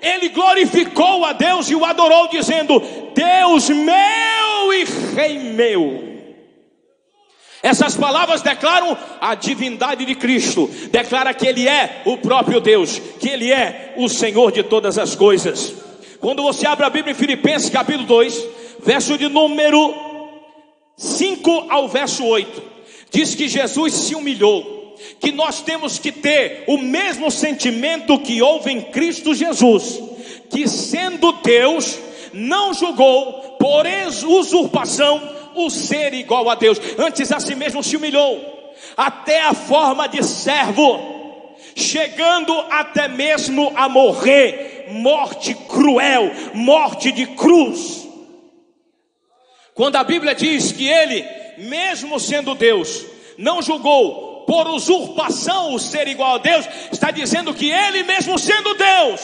ele glorificou a Deus e o adorou, dizendo: Deus meu e Rei meu. Essas palavras declaram a divindade de Cristo, declara que ele é o próprio Deus, que ele é o Senhor de todas as coisas. Quando você abre a Bíblia em Filipenses capítulo 2, verso de número 5 ao verso 8, diz que Jesus se humilhou, que nós temos que ter o mesmo sentimento que houve em Cristo Jesus, que sendo Deus, não julgou por usurpação o ser igual a Deus, antes a si mesmo se humilhou, até a forma de servo, chegando até mesmo a morrer, morte cruel, morte de cruz. Quando a Bíblia diz que ele, mesmo sendo Deus, não julgou por usurpação o ser igual a Deus, está dizendo que ele, mesmo sendo Deus,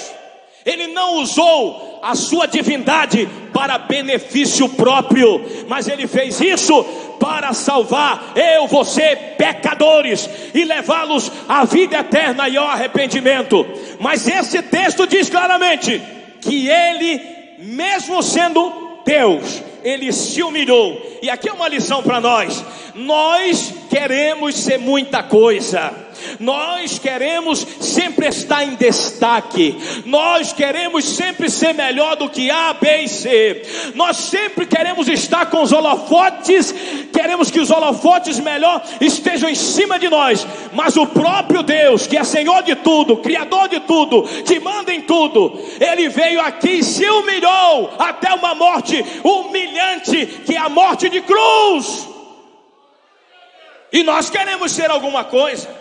ele não usou a sua divindade para benefício próprio, mas ele fez isso para salvar eu, você, pecadores, e levá-los à vida eterna e ao arrependimento. Mas esse texto diz claramente que ele, mesmo sendo Deus, ele se humilhou. E aqui é uma lição para nós. Nós queremos ser muita coisa, nós queremos sempre estar em destaque, nós queremos sempre ser melhor do que A, B e C, nós sempre queremos estar com os holofotes, queremos que os holofotes melhor estejam em cima de nós. Mas o próprio Deus, que é Senhor de tudo, Criador de tudo, que manda em tudo, ele veio aqui e se humilhou até uma morte humilhante, que é a morte de cruz. E nós queremos ser alguma coisa.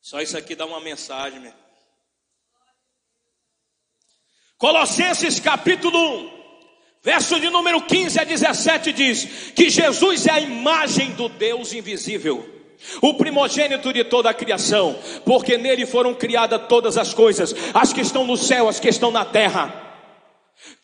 Só isso aqui dá uma mensagem, meu. Colossenses capítulo 1, verso de número 15 a 17 diz que Jesus é a imagem do Deus invisível, o primogênito de toda a criação, porque nele foram criadas todas as coisas, as que estão no céu, as que estão na terra,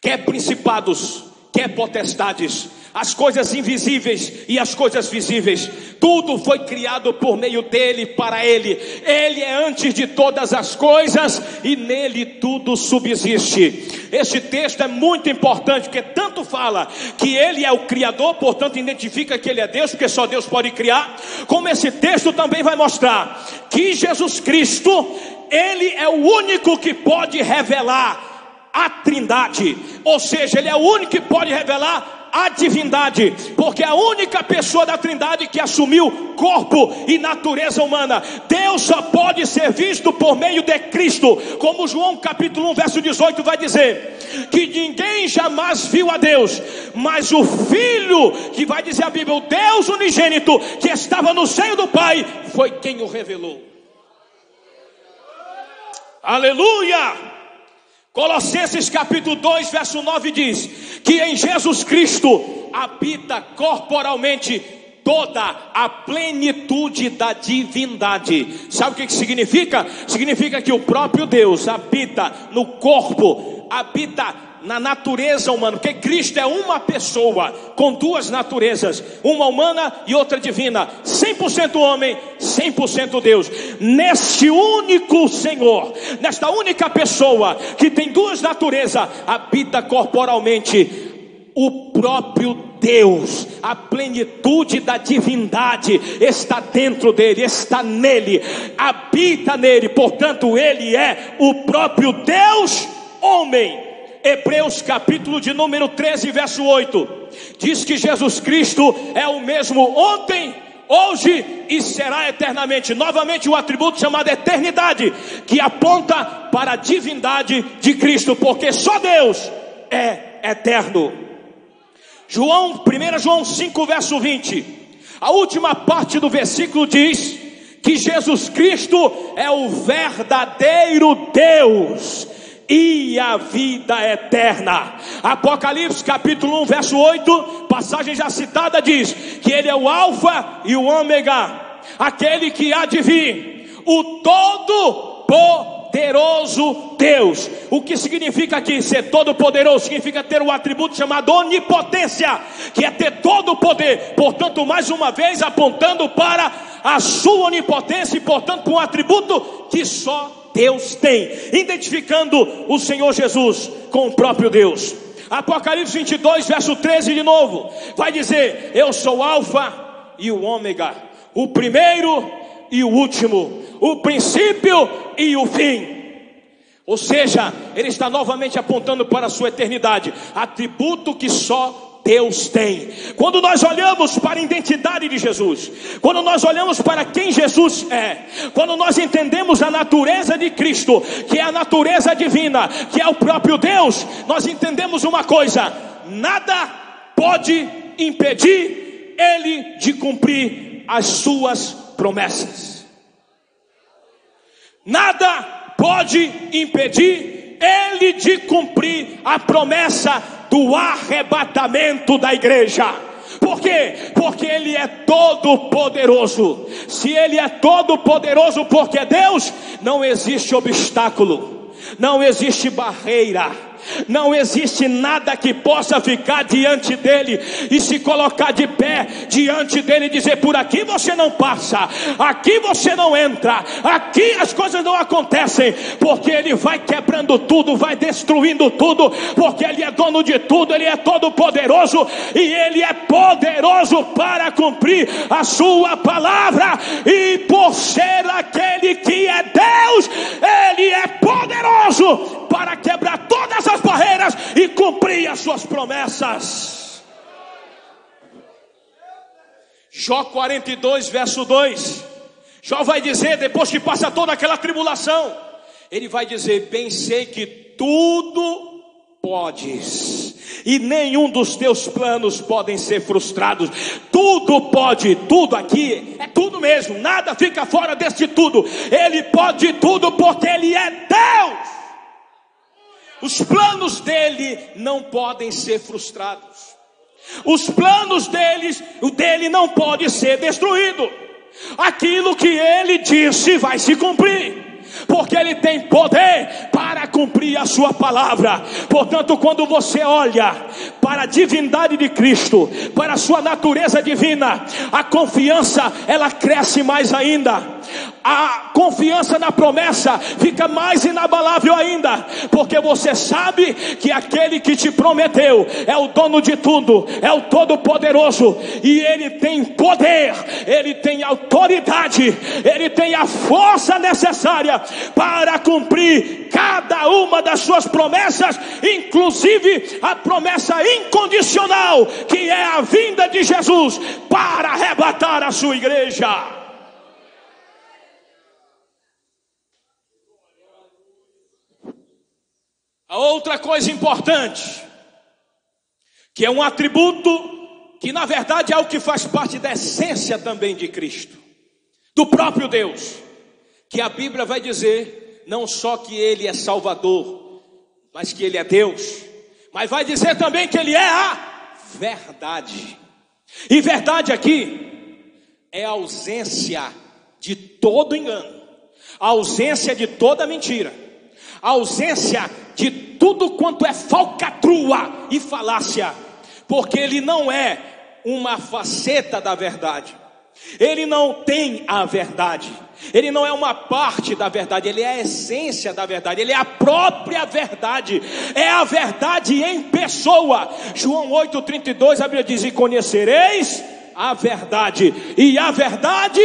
quer principados, quer potestades, as coisas invisíveis e as coisas visíveis, tudo foi criado por meio dele, para ele. Ele é antes de todas as coisas e nele tudo subsiste. Este texto é muito importante, porque tanto fala que ele é o Criador, portanto identifica que ele é Deus, porque só Deus pode criar, como esse texto também vai mostrar que Jesus Cristo, ele é o único que pode revelar a Trindade, ou seja, ele é o único que pode revelar a divindade, porque é a única pessoa da Trindade que assumiu corpo e natureza humana. Deus só pode ser visto por meio de Cristo, como João capítulo 1 verso 18 vai dizer, que ninguém jamais viu a Deus, mas o Filho, que vai dizer a Bíblia, o Deus unigênito, que estava no seio do Pai, foi quem o revelou. Aleluia! Colossenses capítulo 2 verso 9 diz que em Jesus Cristo habita corporalmente toda a plenitude da divindade. Sabe o que significa? Significa que o próprio Deus habita no corpo, habita na natureza humana, porque Cristo é uma pessoa com duas naturezas, uma humana e outra divina, 100% homem, 100% Deus. Neste único Senhor, nesta única pessoa que tem duas naturezas, habita corporalmente o próprio Deus. A plenitude da divindade está dentro dele, está nele, habita nele, portanto ele é o próprio Deus homem. Hebreus capítulo de número 13 verso 8 diz que Jesus Cristo é o mesmo ontem, hoje e será eternamente. Novamente o atributo chamado eternidade, que aponta para a divindade de Cristo, porque só Deus é eterno. 1 João 5 verso 20, a última parte do versículo diz que Jesus Cristo é o verdadeiro Deus e a vida eterna. Apocalipse capítulo 1 verso 8, passagem já citada, diz que ele é o alfa e o ômega, aquele que há de vir, o todo poderoso Deus. O que significa aqui ser todo poderoso? Significa ter o atributo chamado onipotência, que é ter todo o poder, portanto mais uma vez apontando para a sua onipotência e portanto um atributo que só Deus tem, identificando o Senhor Jesus com o próprio Deus. Apocalipse 22 verso 13 de novo vai dizer: eu sou o alfa e o ômega, o primeiro e o último, o princípio e o fim. Ou seja, ele está novamente apontando para a sua eternidade, atributo que só Deus tem. Quando nós olhamos para a identidade de Jesus, quando nós olhamos para quem Jesus é, quando nós entendemos a natureza de Cristo, que é a natureza divina, que é o próprio Deus, nós entendemos uma coisa: nada pode impedir ele de cumprir as suas promessas. Nada pode impedir ele de cumprir a promessa do arrebatamento da igreja. Por quê? Porque ele é todo poderoso. Se ele é todo poderoso porque é Deus, não existe obstáculo, não existe barreira, não existe nada que possa ficar diante dele e se colocar de pé diante dele e dizer: por aqui você não passa, aqui você não entra, aqui as coisas não acontecem, porque ele vai quebrando tudo, vai destruindo tudo, porque ele é dono de tudo, ele é todo poderoso e ele é poderoso para cumprir a sua palavra. E por ser aquele que é Deus, ele é poderoso para quebrar todas as barreiras e cumprir as suas promessas. Jó 42 verso 2, Jó vai dizer, depois que passa toda aquela tribulação, ele vai dizer: bem sei que tudo podes, e nenhum dos teus planos podem ser frustrados. Tudo pode, tudo aqui é tudo mesmo, nada fica fora deste tudo. Ele pode tudo porque ele é Deus. Os planos dele não podem ser frustrados. Os planos dele não podem ser destruídos. aquilo que ele disse vai se cumprir, porque ele tem poder para cumprir a sua palavra. Portanto, quando você olha para a divindade de Cristo, para a sua natureza divina, a confiança ela cresce mais ainda. A confiança na promessa fica mais inabalável ainda, porque você sabe que aquele que te prometeu é o dono de tudo, é o Todo-Poderoso, e ele tem poder, ele tem autoridade, ele tem a força necessária para cumprir cada uma das suas promessas, inclusive a promessa incondicional, que é a vinda de Jesus para arrebatar a sua igreja. A outra coisa importante, que é um atributo que na verdade é o que faz parte da essência também de Cristo, do próprio Deus, que a Bíblia vai dizer não só que Ele é Salvador, mas que Ele é Deus, mas vai dizer também que Ele é a verdade. E verdade aqui é a ausência de todo engano, a ausência de toda mentira, a ausência de tudo quanto é falcatrua e falácia, porque ele não é uma faceta da verdade, ele não tem a verdade, ele não é uma parte da verdade, ele é a essência da verdade, ele é a própria verdade, é a verdade em pessoa. João 8,32, a Bíblia diz: e conhecereis a verdade, e a verdade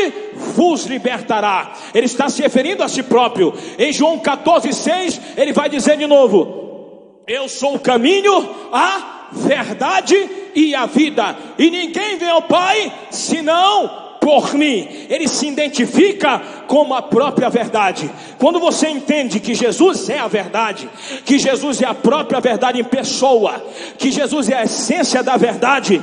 vos libertará. Ele está se referindo a si próprio. Em João 14,6 ele vai dizer de novo: eu sou o caminho, a verdade e a vida, e ninguém vem ao Pai senão por mim. Ele se identifica como a própria verdade. Quando você entende que Jesus é a verdade, que Jesus é a própria verdade em pessoa, que Jesus é a essência da verdade,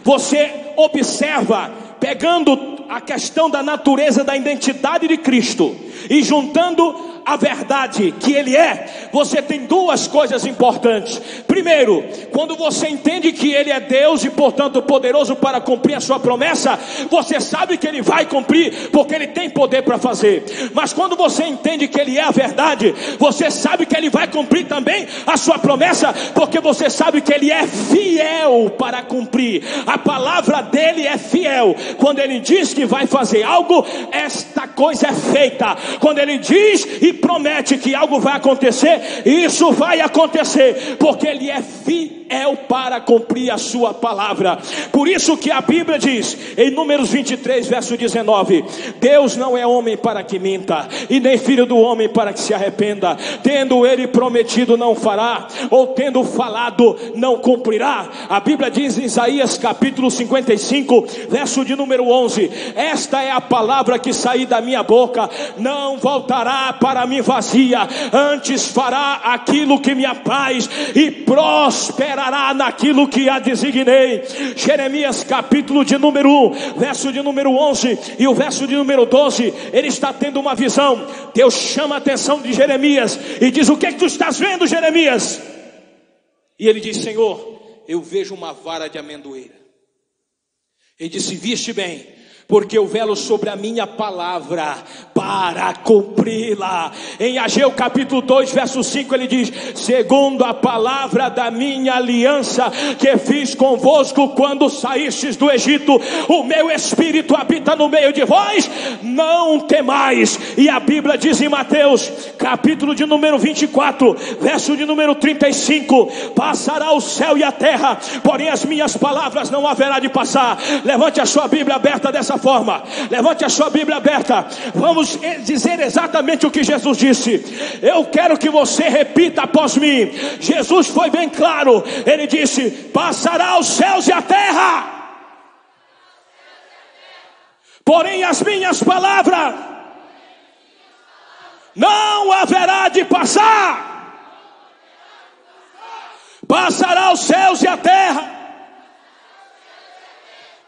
você observa, pegando a questão da natureza da identidade de Cristo e juntando a verdade que Ele é, você tem duas coisas importantes. Primeiro, quando você entende que Ele é Deus e portanto poderoso para cumprir a sua promessa, você sabe que Ele vai cumprir, porque Ele tem poder para fazer. Mas quando você entende que Ele é a verdade, você sabe que Ele vai cumprir também a sua promessa, porque você sabe que Ele é fiel para cumprir. A palavra dele é fiel. Quando Ele diz que vai fazer algo, esta coisa é feita. Quando Ele diz e promete que algo vai acontecer, isso vai acontecer, porque Ele é fiel para cumprir a sua palavra. Por isso que a Bíblia diz em Números 23, verso 19: Deus não é homem para que minta, e nem filho do homem para que se arrependa. Tendo Ele prometido, não fará, ou tendo falado, não cumprirá. A Bíblia diz em Isaías capítulo 55, verso de número 11: esta é a palavra que saí da minha boca, não voltará para mim vazia, antes fará aquilo que me apraz e prosperará naquilo que a designei. Jeremias capítulo de número 1, verso de número 11 e o verso de número 12, ele está tendo uma visão. Deus chama a atenção de Jeremias e diz: o que é que tu estás vendo, Jeremias? E ele diz: Senhor, eu vejo uma vara de amendoeira. Ele disse: viste bem, porque eu velo sobre a minha palavra para cumpri-la. Em Ageu capítulo 2, verso 5, ele diz: segundo a palavra da minha aliança que fiz convosco quando saístes do Egito, o meu espírito habita no meio de vós, não temais. E a Bíblia diz em Mateus capítulo de número 24, verso de número 35: passará o céu e a terra, porém as minhas palavras não haverá de passar. Levante a sua Bíblia aberta dessa forma, levante a sua Bíblia aberta. Vamos dizer exatamente o que Jesus disse. Eu quero que você repita após mim. Jesus foi bem claro. Ele disse: passará os céus e a terra, porém as minhas palavras não haverá de passar. Passará os céus e a terra,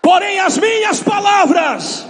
porém as minhas palavras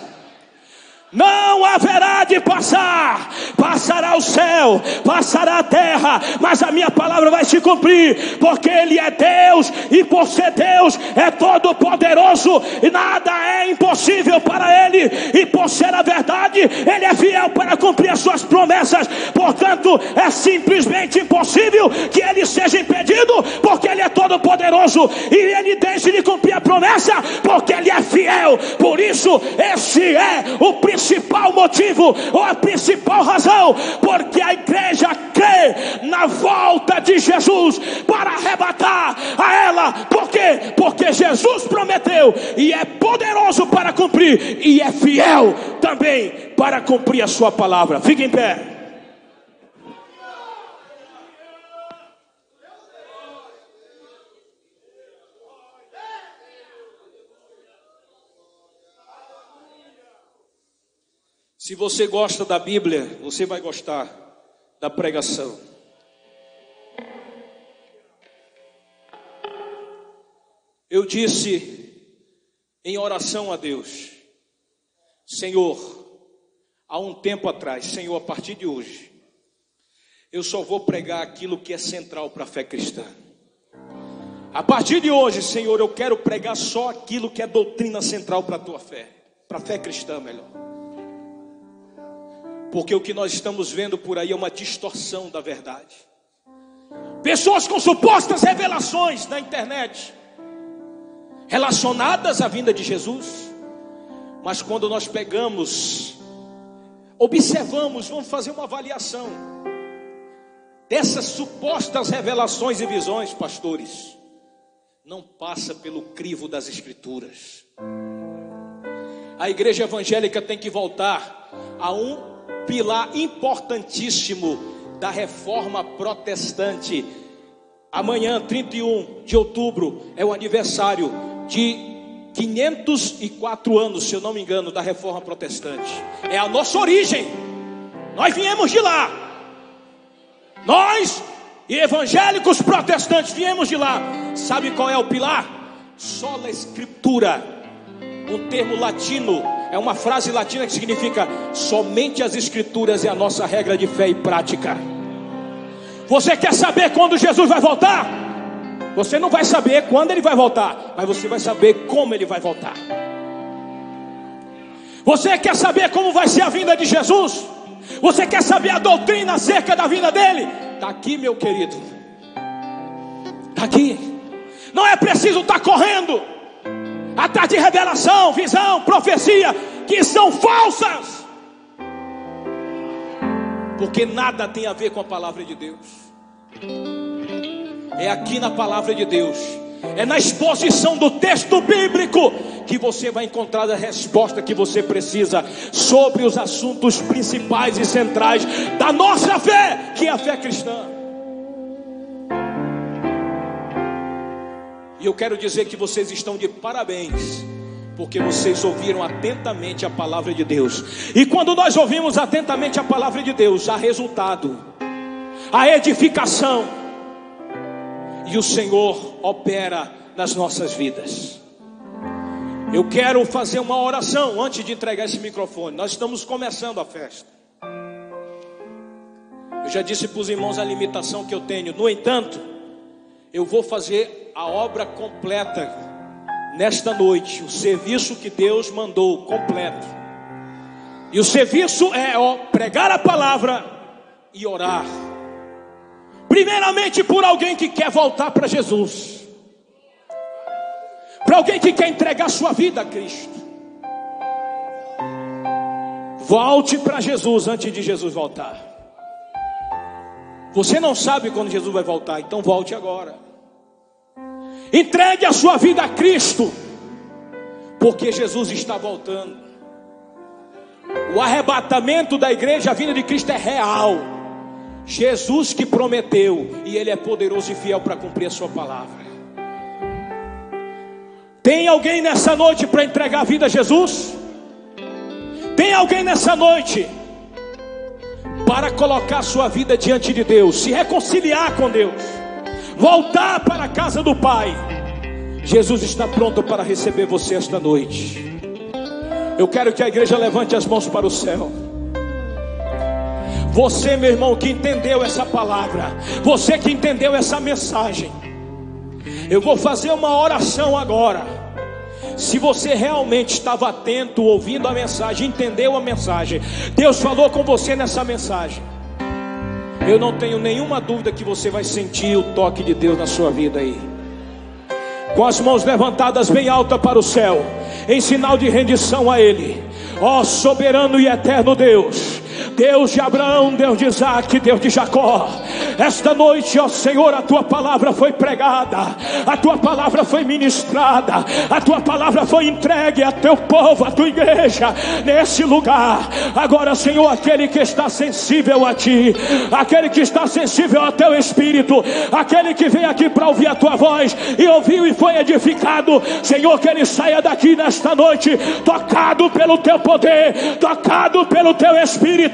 não haverá de passar. Passará o céu, passará a terra, mas a minha palavra vai se cumprir, porque Ele é Deus, e por ser Deus é todo poderoso, e nada é impossível para Ele, e por ser a verdade, Ele é fiel para cumprir as suas promessas. Portanto, é simplesmente impossível que Ele seja impedido, porque Ele é todo poderoso, e Ele deixe de cumprir a promessa, porque Ele é fiel. Por isso, esse é o principal motivo, ou a principal razão, porque a igreja crê na volta de Jesus para arrebatar a ela. Por quê? Porque Jesus prometeu, e é poderoso para cumprir, e é fiel também para cumprir a sua palavra. Fique em pé. Se você gosta da Bíblia, você vai gostar da pregação. Eu disse em oração a Deus: Senhor, há um tempo atrás, Senhor, a partir de hoje, eu só vou pregar aquilo que é central para a fé cristã. A partir de hoje, Senhor, eu quero pregar só aquilo que é doutrina central para a tua fé, para a fé cristã, melhor. Porque o que nós estamos vendo por aí é uma distorção da verdade. Pessoas com supostas revelações na internet, relacionadas à vinda de Jesus, mas quando nós pegamos, observamos, vamos fazer uma avaliação dessas supostas revelações e visões, pastores, não passa pelo crivo das Escrituras. A igreja evangélica tem que voltar a um pilar importantíssimo da reforma protestante. Amanhã, 31 de outubro, é o aniversário de 504 anos, se eu não me engano, da reforma protestante. É a nossa origem. Nós viemos de lá. Nós, evangélicos protestantes, viemos de lá. Sabe qual é o pilar? Sola Escritura, um termo latino. É uma frase latina que significa: somente as Escrituras é a nossa regra de fé e prática. Você quer saber quando Jesus vai voltar? Você não vai saber quando Ele vai voltar, mas você vai saber como Ele vai voltar. Você quer saber como vai ser a vinda de Jesus? Você quer saber a doutrina acerca da vinda dEle? Está aqui, meu querido. Está aqui. Não é preciso estar correndo atrás de revelação, visão, profecia, que são falsas, porque nada tem a ver com a palavra de Deus. É aqui na palavra de Deus, é na exposição do texto bíblico, que você vai encontrar a resposta que você precisa sobre os assuntos principais e centrais da nossa fé, que é a fé cristã. E eu quero dizer que vocês estão de parabéns, porque vocês ouviram atentamente a palavra de Deus. E quando nós ouvimos atentamente a palavra de Deus, há resultado, há edificação, e o Senhor opera nas nossas vidas. Eu quero fazer uma oração antes de entregar esse microfone. Nós estamos começando a festa. Eu já disse para os irmãos a limitação que eu tenho. No entanto, eu vou fazer a obra completa nesta noite, o serviço que Deus mandou completo. E o serviço é pregar a palavra e orar. Primeiramente por alguém que quer voltar para Jesus, para alguém que quer entregar sua vida a Cristo. Volte para Jesus antes de Jesus voltar. Você não sabe quando Jesus vai voltar, então volte agora. Entregue a sua vida a Cristo, porque Jesus está voltando. O arrebatamento da igreja, a vinda de Cristo é real. Jesus que prometeu, e Ele é poderoso e fiel para cumprir a sua palavra. Tem alguém nessa noite para entregar a vida a Jesus? Tem alguém nessa noite para colocar a sua vida diante de Deus, se reconciliar com Deus, voltar para a casa do Pai? Jesus está pronto para receber você esta noite. Eu quero que a igreja levante as mãos para o céu. Você, meu irmão, que entendeu essa palavra, você que entendeu essa mensagem, eu vou fazer uma oração agora. Se você realmente estava atento, ouvindo a mensagem, entendeu a mensagem, Deus falou com você nessa mensagem, eu não tenho nenhuma dúvida que você vai sentir o toque de Deus na sua vida aí. Com as mãos levantadas bem alta para o céu, em sinal de rendição a Ele. Ó soberano e eterno Deus, Deus de Abraão, Deus de Isaac, Deus de Jacó, esta noite, ó Senhor, a tua palavra foi pregada, a tua palavra foi ministrada, a tua palavra foi entregue a teu povo, a tua igreja, nesse lugar. Agora, Senhor, aquele que está sensível a ti, aquele que está sensível ao teu Espírito, aquele que veio aqui para ouvir a tua voz e ouviu e foi edificado, Senhor, que ele saia daqui nesta noite tocado pelo teu poder, tocado pelo teu Espírito.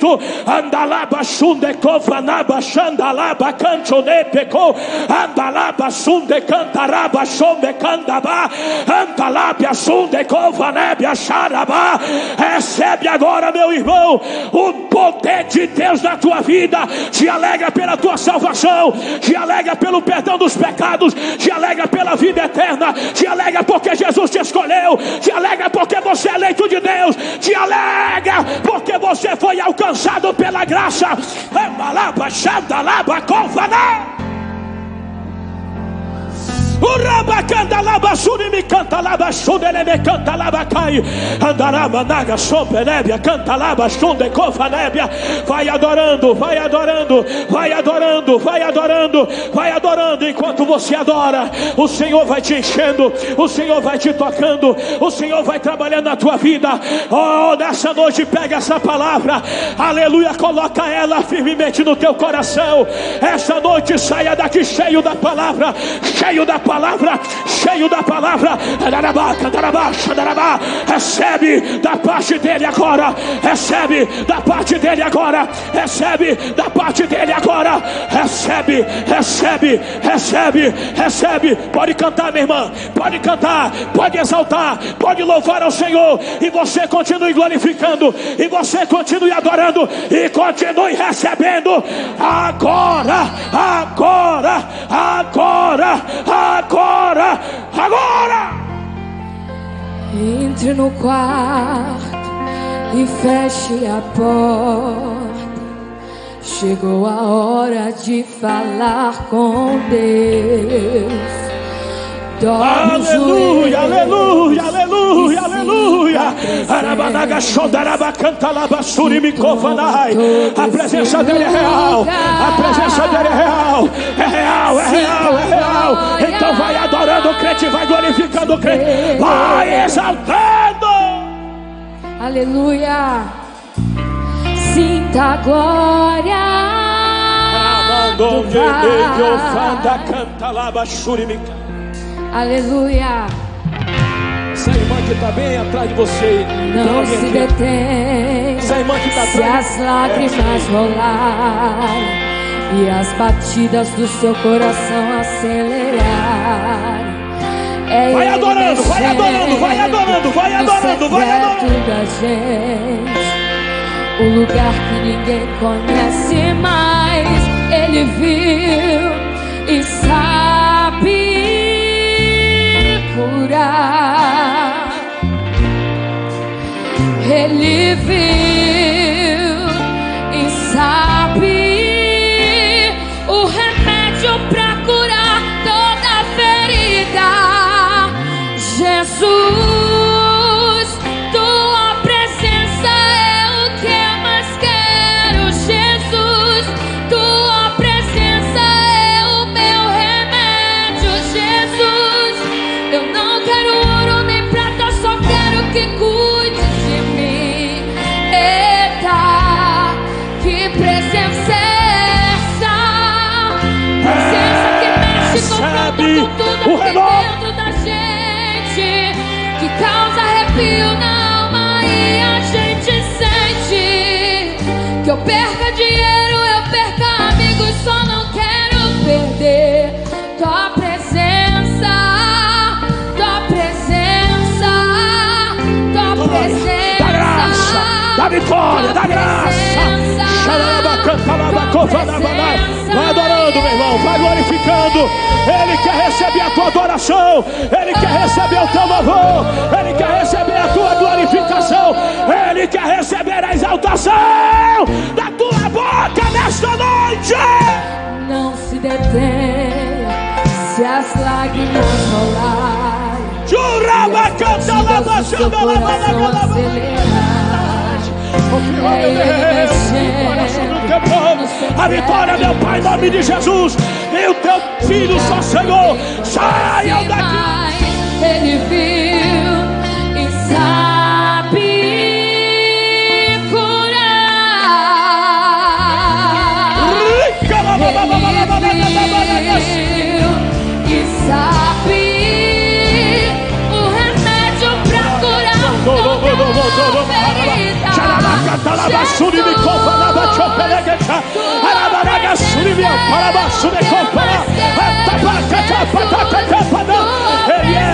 Andalaba sunde kovanaba shandalaba canchone pecou, andalaba sunde cantaraba shombe candaba, andalabia sunde kovanebia charaba. Recebe agora, meu irmão, o poder de Deus na tua vida. Te alegra pela tua salvação, te alegra pelo perdão dos pecados, te alegra pela vida eterna, te alegra porque Jesus te escolheu, te alegra porque você é eleito de Deus, te alegra porque você foi alcançado pela graça. Embalaba, xandalaba, convaná. Uraba canta laba suri me canta laba sunde me canta laba cai andaraba naga sompenebia canta laba sunde cofanebia. Vai adorando, vai adorando, vai adorando, vai adorando, vai adorando. Enquanto você adora, o Senhor vai te enchendo, o Senhor vai te tocando, o Senhor vai trabalhando na tua vida. Oh, nessa noite pega essa palavra, aleluia, coloca ela firmemente no teu coração. Essa noite saia daqui cheio da palavra, cheio da palavra, cheio da palavra. Recebe da parte dele agora, recebe da parte dele agora, recebe da parte dele agora, recebe, recebe, recebe, recebe. Pode cantar, minha irmã, pode cantar, pode exaltar, pode louvar ao Senhor, e você continue glorificando, e você continue adorando, e continue recebendo agora, agora, agora, agora, agora. Entre no quarto e feche a porta. Chegou a hora de falar com Deus. Aleluia, aleluia, aleluia, aleluia. Arabanaga Shodaraba canta labasuri mikovanai. A presença dele é real, a presença dele é real, é real, é real, é real. Então vai adorando o crente, vai glorificando o crente, vai exaltando. Aleluia. Sinta a glória. Aleluia. Essa irmã que está bem atrás de você, não se detém. Essa irmã que está se as lágrimas rolarem e as batidas do seu coração acelerarem, vai adorando, vai adorando, vai adorando, vai adorando, vai adorando da gente, o lugar que ninguém conhece mais. Ele viu e sabe curar. Ele viu e sabe o remédio para curar toda ferida. Jesus, tua presença é o que eu mais quero. Jesus, tua presença é o meu remédio. Jesus, eu não quero ouro nem prata, só quero que cuide de mim. Eita, que presença é essa? Presença que mexe, confronta com tudo que dentro da gente, que causa arrepio na alma e a gente sente. Que eu perca dinheiro, eu perca amigos, só não quero perder tua presença, tua presença, tua presença. vitória, da graça. Vai adorando, meu irmão, vai glorificando. Ele quer receber a tua adoração, Ele quer receber o teu louvor, Ele quer receber a tua glorificação, Ele quer receber a exaltação da tua boca nesta noite. Não se detenha se as lágrimas rolarem, Churaba, canta, lava, o seu coração acelerar. A vitória, meu Pai, em nome de Jesus. E o teu filho só, Senhor, saiam daqui. Ele viu e sabe curar. Ele viu e sabe o remédio pra curar toda ferida.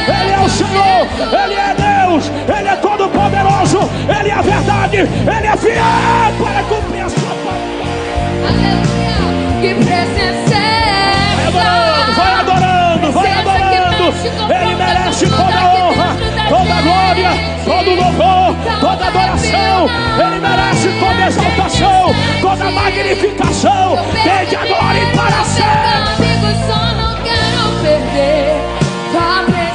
Ele é o Senhor, Ele é Deus, Ele é todo poderoso, Ele é a verdade, Ele é fiel para cumprir a sua palavra. Aleluia, que presença é essa? Vai adorando, vai adorando. Ele merece toda a honra, toda a glória, todo o louvor, toda a adoração. Ele merece toda a exaltação, toda a magnificação, desde agora e para sempre. Amigo, só não quero perder tua presença.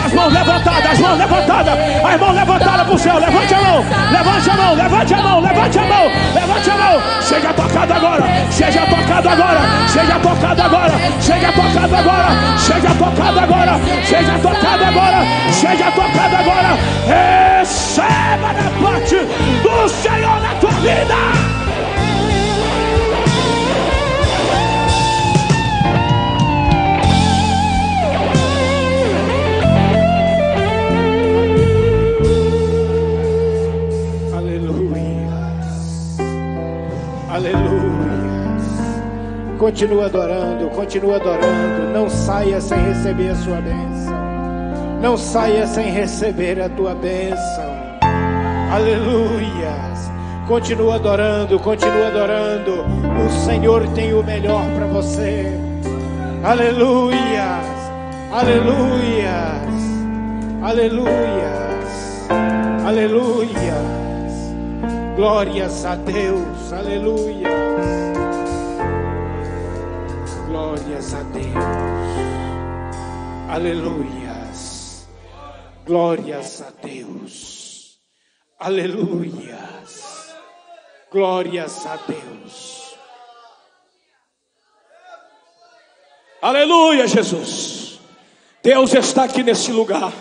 As mãos levantadas, as mãos levantadas para o céu. Levante a mão, levante a mão, levante a mão, levante a mão, levante a mão. Seja tocado agora, seja tocado agora, seja tocado agora, seja tocado agora, seja tocado agora, seja tocado agora, seja tocado agora. Receba da parte do Senhor na tua vida. Continua adorando, continua adorando. Não saia sem receber a sua bênção. Não saia sem receber a tua bênção. Aleluia. Continua adorando, continua adorando. O Senhor tem o melhor para você. Aleluia. Aleluia. Aleluia. Aleluia. Glórias a Deus. Aleluia. Glórias a Deus. Aleluias. Glórias a Deus. Aleluias. Glórias a Deus. Aleluia, Jesus. Deus está aqui nesse lugar.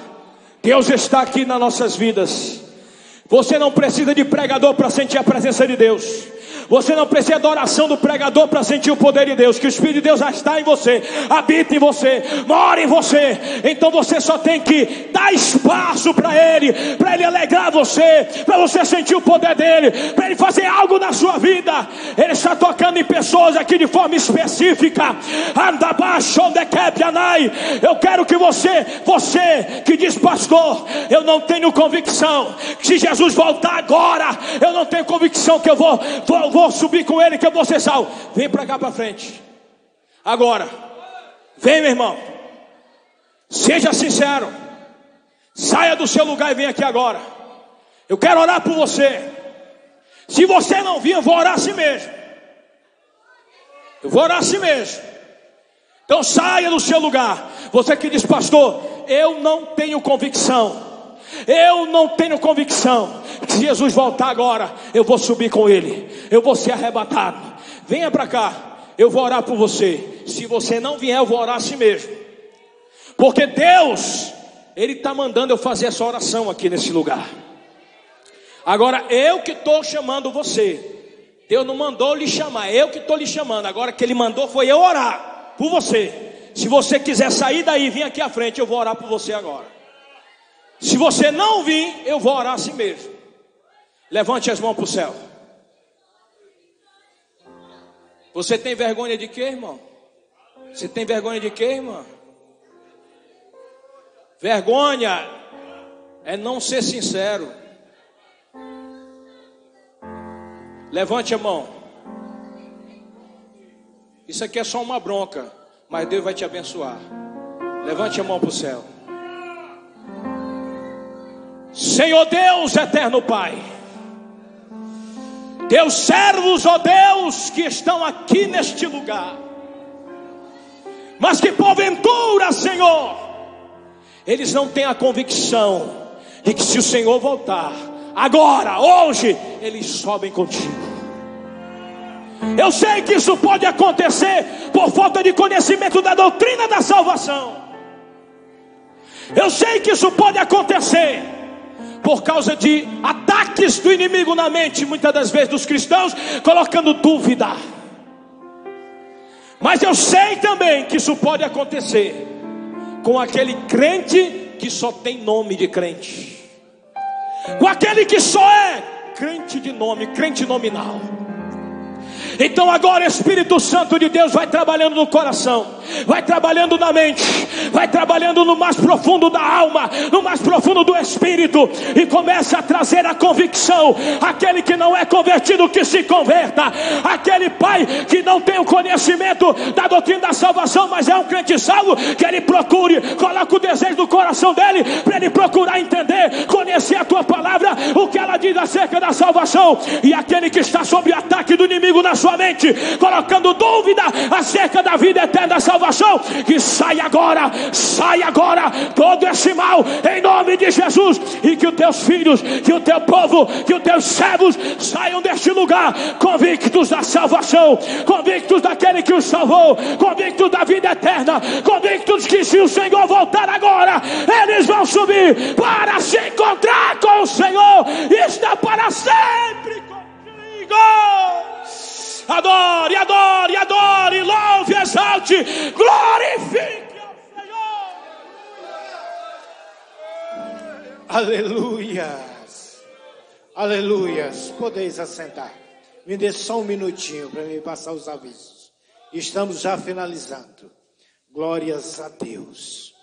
Deus está aqui nas nossas vidas. Você não precisa de pregador para sentir a presença de Deus. Você não precisa da oração do pregador para sentir o poder de Deus, que o Espírito de Deus já está em você, habita em você, mora em você. Então você só tem que dar espaço para Ele alegrar você, para você sentir o poder dEle, para Ele fazer algo na sua vida. Ele está tocando em pessoas aqui de forma específica. Eu quero que você que diz: pastor, eu não tenho convicção que se Jesus voltar agora, eu não tenho convicção que eu vou subir com Ele, que eu vou ser salvo. Vem para cá para frente agora. Vem, meu irmão, seja sincero, saia do seu lugar e vem aqui agora. Eu quero orar por você. Se você não vir, eu vou orar assim mesmo. Eu vou orar assim mesmo. Então saia do seu lugar. Você que diz: pastor, eu não tenho convicção. Eu não tenho convicção que se Jesus voltar agora, eu vou subir com Ele, eu vou ser arrebatado. Venha para cá, eu vou orar por você. Se você não vier, eu vou orar assim mesmo. Porque Deus, Ele está mandando eu fazer essa oração aqui nesse lugar. Agora eu que estou chamando você. Deus não mandou lhe chamar, eu que estou lhe chamando. Agora que Ele mandou foi eu orar por você. Se você quiser sair daí e vir aqui à frente, eu vou orar por você agora. Se você não vir, eu vou orar assim mesmo. Levante as mãos para o céu. Você tem vergonha de quê, irmão? Você tem vergonha de quê, irmão? Vergonha é não ser sincero. Levante a mão. Isso aqui é só uma bronca, mas Deus vai te abençoar. Levante a mão para o céu. Senhor Deus, eterno Pai, Teus servos, ó Deus, que estão aqui neste lugar, mas que porventura, Senhor, eles não têm a convicção de que se o Senhor voltar agora, hoje, eles sobem contigo. Eu sei que isso pode acontecer por falta de conhecimento da doutrina da salvação. Eu sei que isso pode acontecer por causa de ataques do inimigo na mente, muitas das vezes dos cristãos, colocando dúvida. Mas eu sei também que isso pode acontecer com aquele crente que só tem nome de crente, com aquele que só é crente de nome, crente nominal. Então agora o Espírito Santo de Deus vai trabalhando no coração, vai trabalhando na mente, vai trabalhando no mais profundo da alma, no mais profundo do Espírito, e começa a trazer a convicção. Aquele que não é convertido, que se converta. Aquele pai que não tem o conhecimento da doutrina da salvação, mas é um crente salvo, que ele procure, coloca o desejo do coração dele, para ele procurar entender, conhecer a tua palavra, o que ela diz acerca da salvação. E aquele que está sob o ataque do inimigo na sua mente, colocando dúvida acerca da vida eterna da salvação, que sai agora todo esse mal, em nome de Jesus. E que os teus filhos, que o teu povo, que os teus servos saiam deste lugar convictos da salvação, convictos daquele que os salvou, convictos da vida eterna, convictos que se o Senhor voltar agora, eles vão subir para se encontrar com o Senhor e estar para sempre contigo. Adore, adore, adore, louve, exalte, glorifique ao Senhor. Aleluias, aleluias. Podeis assentar. Me dê só um minutinho para me passar os avisos. Estamos já finalizando. Glórias a Deus.